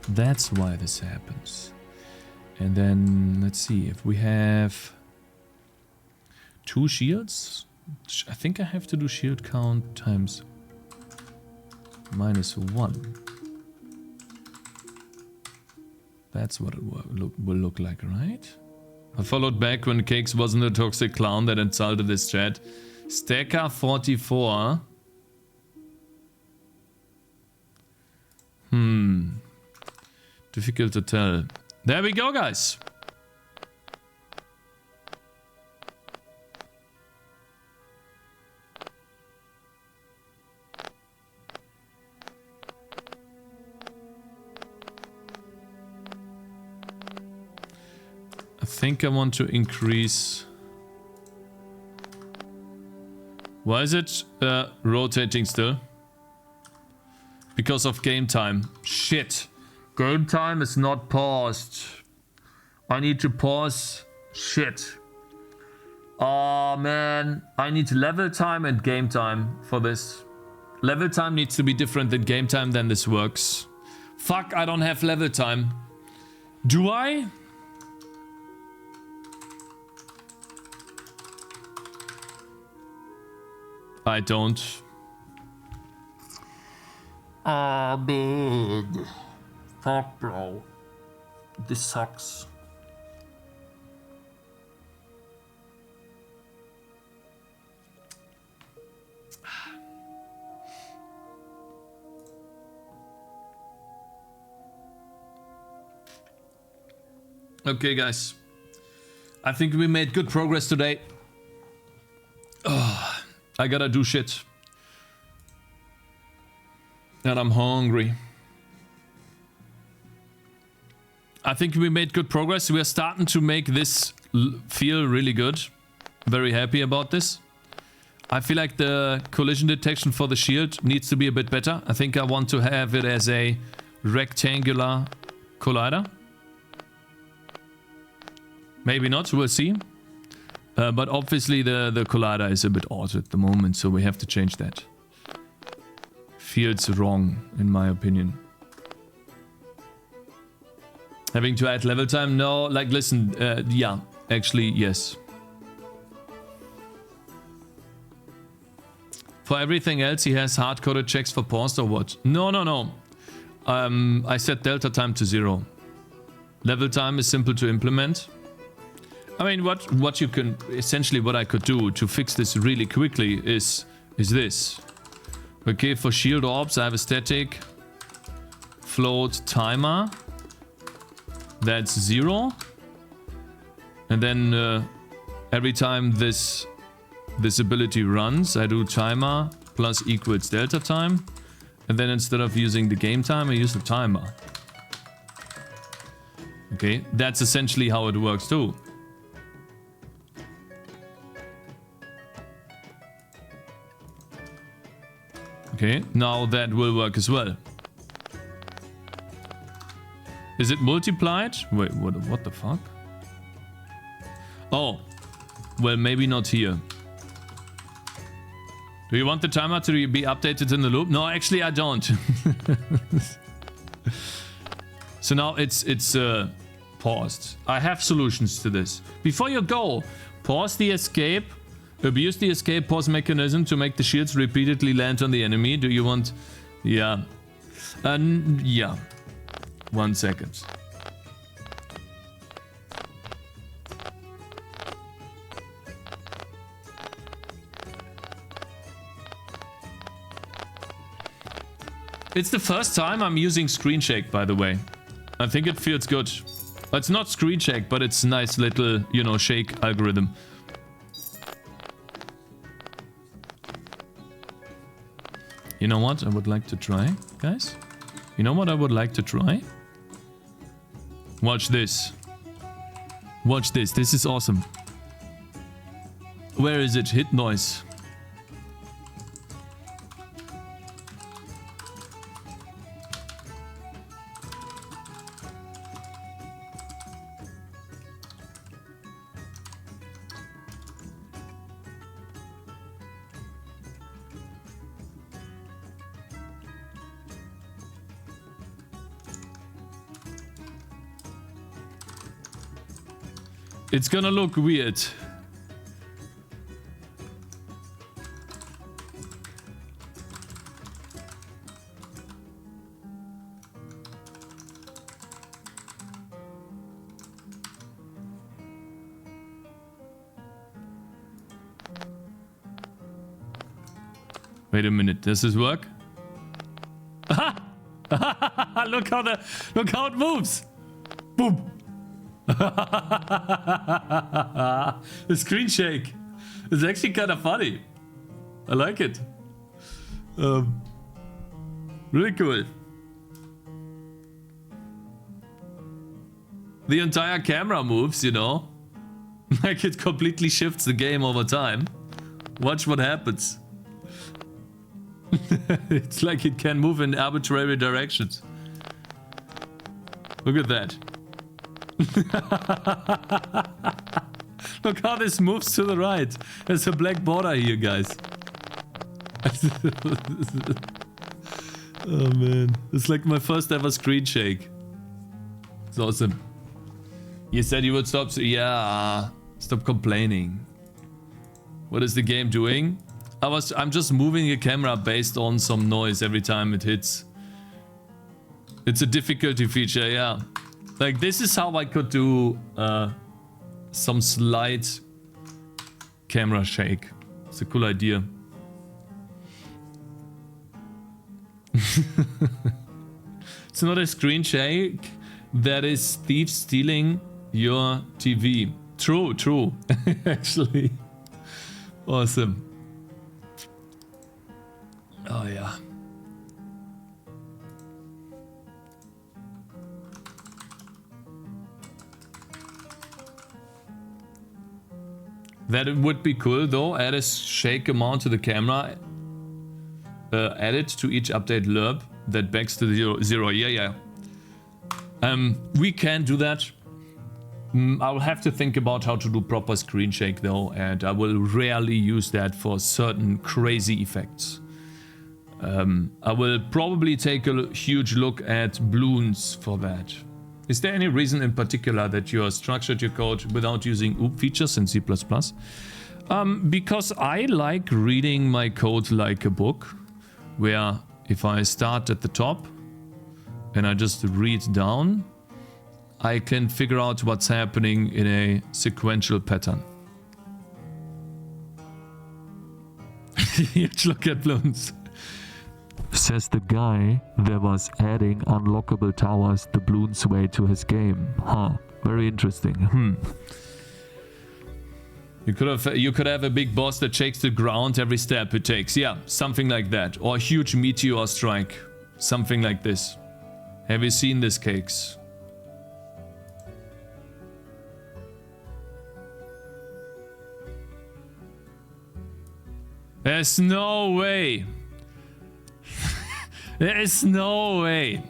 [SPEAKER 1] That's why this happens. And then, let's see, if we have 2 shields, I think I have to do shield count times -1. That's what it will look like, right? I followed back when Cakez wasn't a toxic clown that insulted his chat. Stacker44. Difficult to tell. There we go, guys. I think I want to increase... Why is it rotating still? Because of game time. Shit. Game time is not paused. I need to pause. Shit. Oh man. I need level time and game time for this. Level time needs to be different than game time, then this works. Fuck, I don't have level time. Do I? I don't. Oh man. Fuck, bro. This sucks. Okay, guys. I think we made good progress today. Oh, I gotta do shit. And I'm hungry. I think we made good progress. We are starting to make this feel really good. Very happy about this. I feel like the collision detection for the shield needs to be a bit better. I think I want to have it as a rectangular collider. Maybe not, we'll see. But obviously the collider is a bit odd at the moment, so we have to change that. Feels wrong, in my opinion. Having to add level time? No, like listen, yeah, actually, yes. For everything else, he has hard-coded checks for paused or what? No. I set delta time to 0. Level time is simple to implement. I mean, what you can, essentially what I could do to fix this really quickly is this. Okay, for shield orbs, I have a static float timer. That's 0. And then every time this ability runs, I do timer plus equals delta time. And then instead of using the game time, I use the timer. Okay, that's essentially how it works too. Okay, now that will work as well. Is it multiplied? Wait, what the fuck? Oh, well, maybe not here. Do you want the timer to be updated in the loop? No, actually, I don't. So now it's paused. I have solutions to this. Before you go, pause the escape, Abuse the escape pause mechanism to make the shields repeatedly land on the enemy. Do you want... Yeah. Yeah. 1 second. It's the first time I'm using screen shake, by the way. I think it feels good. It's not screen shake, but it's a nice little, you know, shake algorithm. You know what I would like to try, guys? You know what I would like to try? Watch this. Watch this. This is awesome. Where is it? Hit noise. It's gonna look weird. Wait a minute, does this work? Look how it moves. Boom. The screen shake is actually kind of funny. I like it. Really cool. The entire camera moves, you know. Like it completely shifts the game over time. Watch what happens. It's like it can move in arbitrary directions. Look at that. Look how this moves to the right. There's a black border here, guys. Oh man, it's like my first ever screen shake. It's awesome. You said you would stop. Yeah, stop complaining. What is the game doing? I'm just moving the camera based on some noise every time it hits. It's a difficulty feature, yeah. Like this is how I could do some slight camera shake. It's a cool idea. It's not a screen shake. That is thieves stealing your TV. True, true. Actually. Awesome. Oh yeah. That would be cool though. Add a shake amount to the camera. Add it to each update lerp that backs to the zero. Yeah. We can do that. I'll have to think about how to do proper screen shake though, and I will rarely use that for certain crazy effects. I will probably take a huge look at balloons for that. Is there any reason in particular that you structured your code without using OOP features in C++? Because I like reading my code like a book, where if I start at the top and I just read down, I can figure out what's happening in a sequential pattern. Huge look at balloons. Says the guy that was adding unlockable towers the balloons way to his game. Huh. Very interesting. You could have a big boss that shakes the ground every step it takes. Yeah, something like that. Or a huge meteor strike. Something like this. Have you seen this, Cakez? There's no way. There is no way.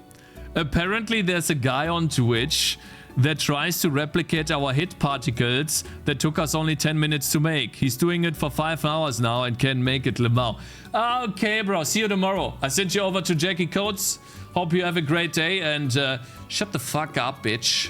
[SPEAKER 1] Apparently there's a guy on Twitch that tries to replicate our hit particles that took us only 10 minutes to make. He's doing it for 5 hours now and can make it Lamau. Okay, bro. See you tomorrow. I sent you over to Jackie Coates. Hope you have a great day and shut the fuck up, bitch.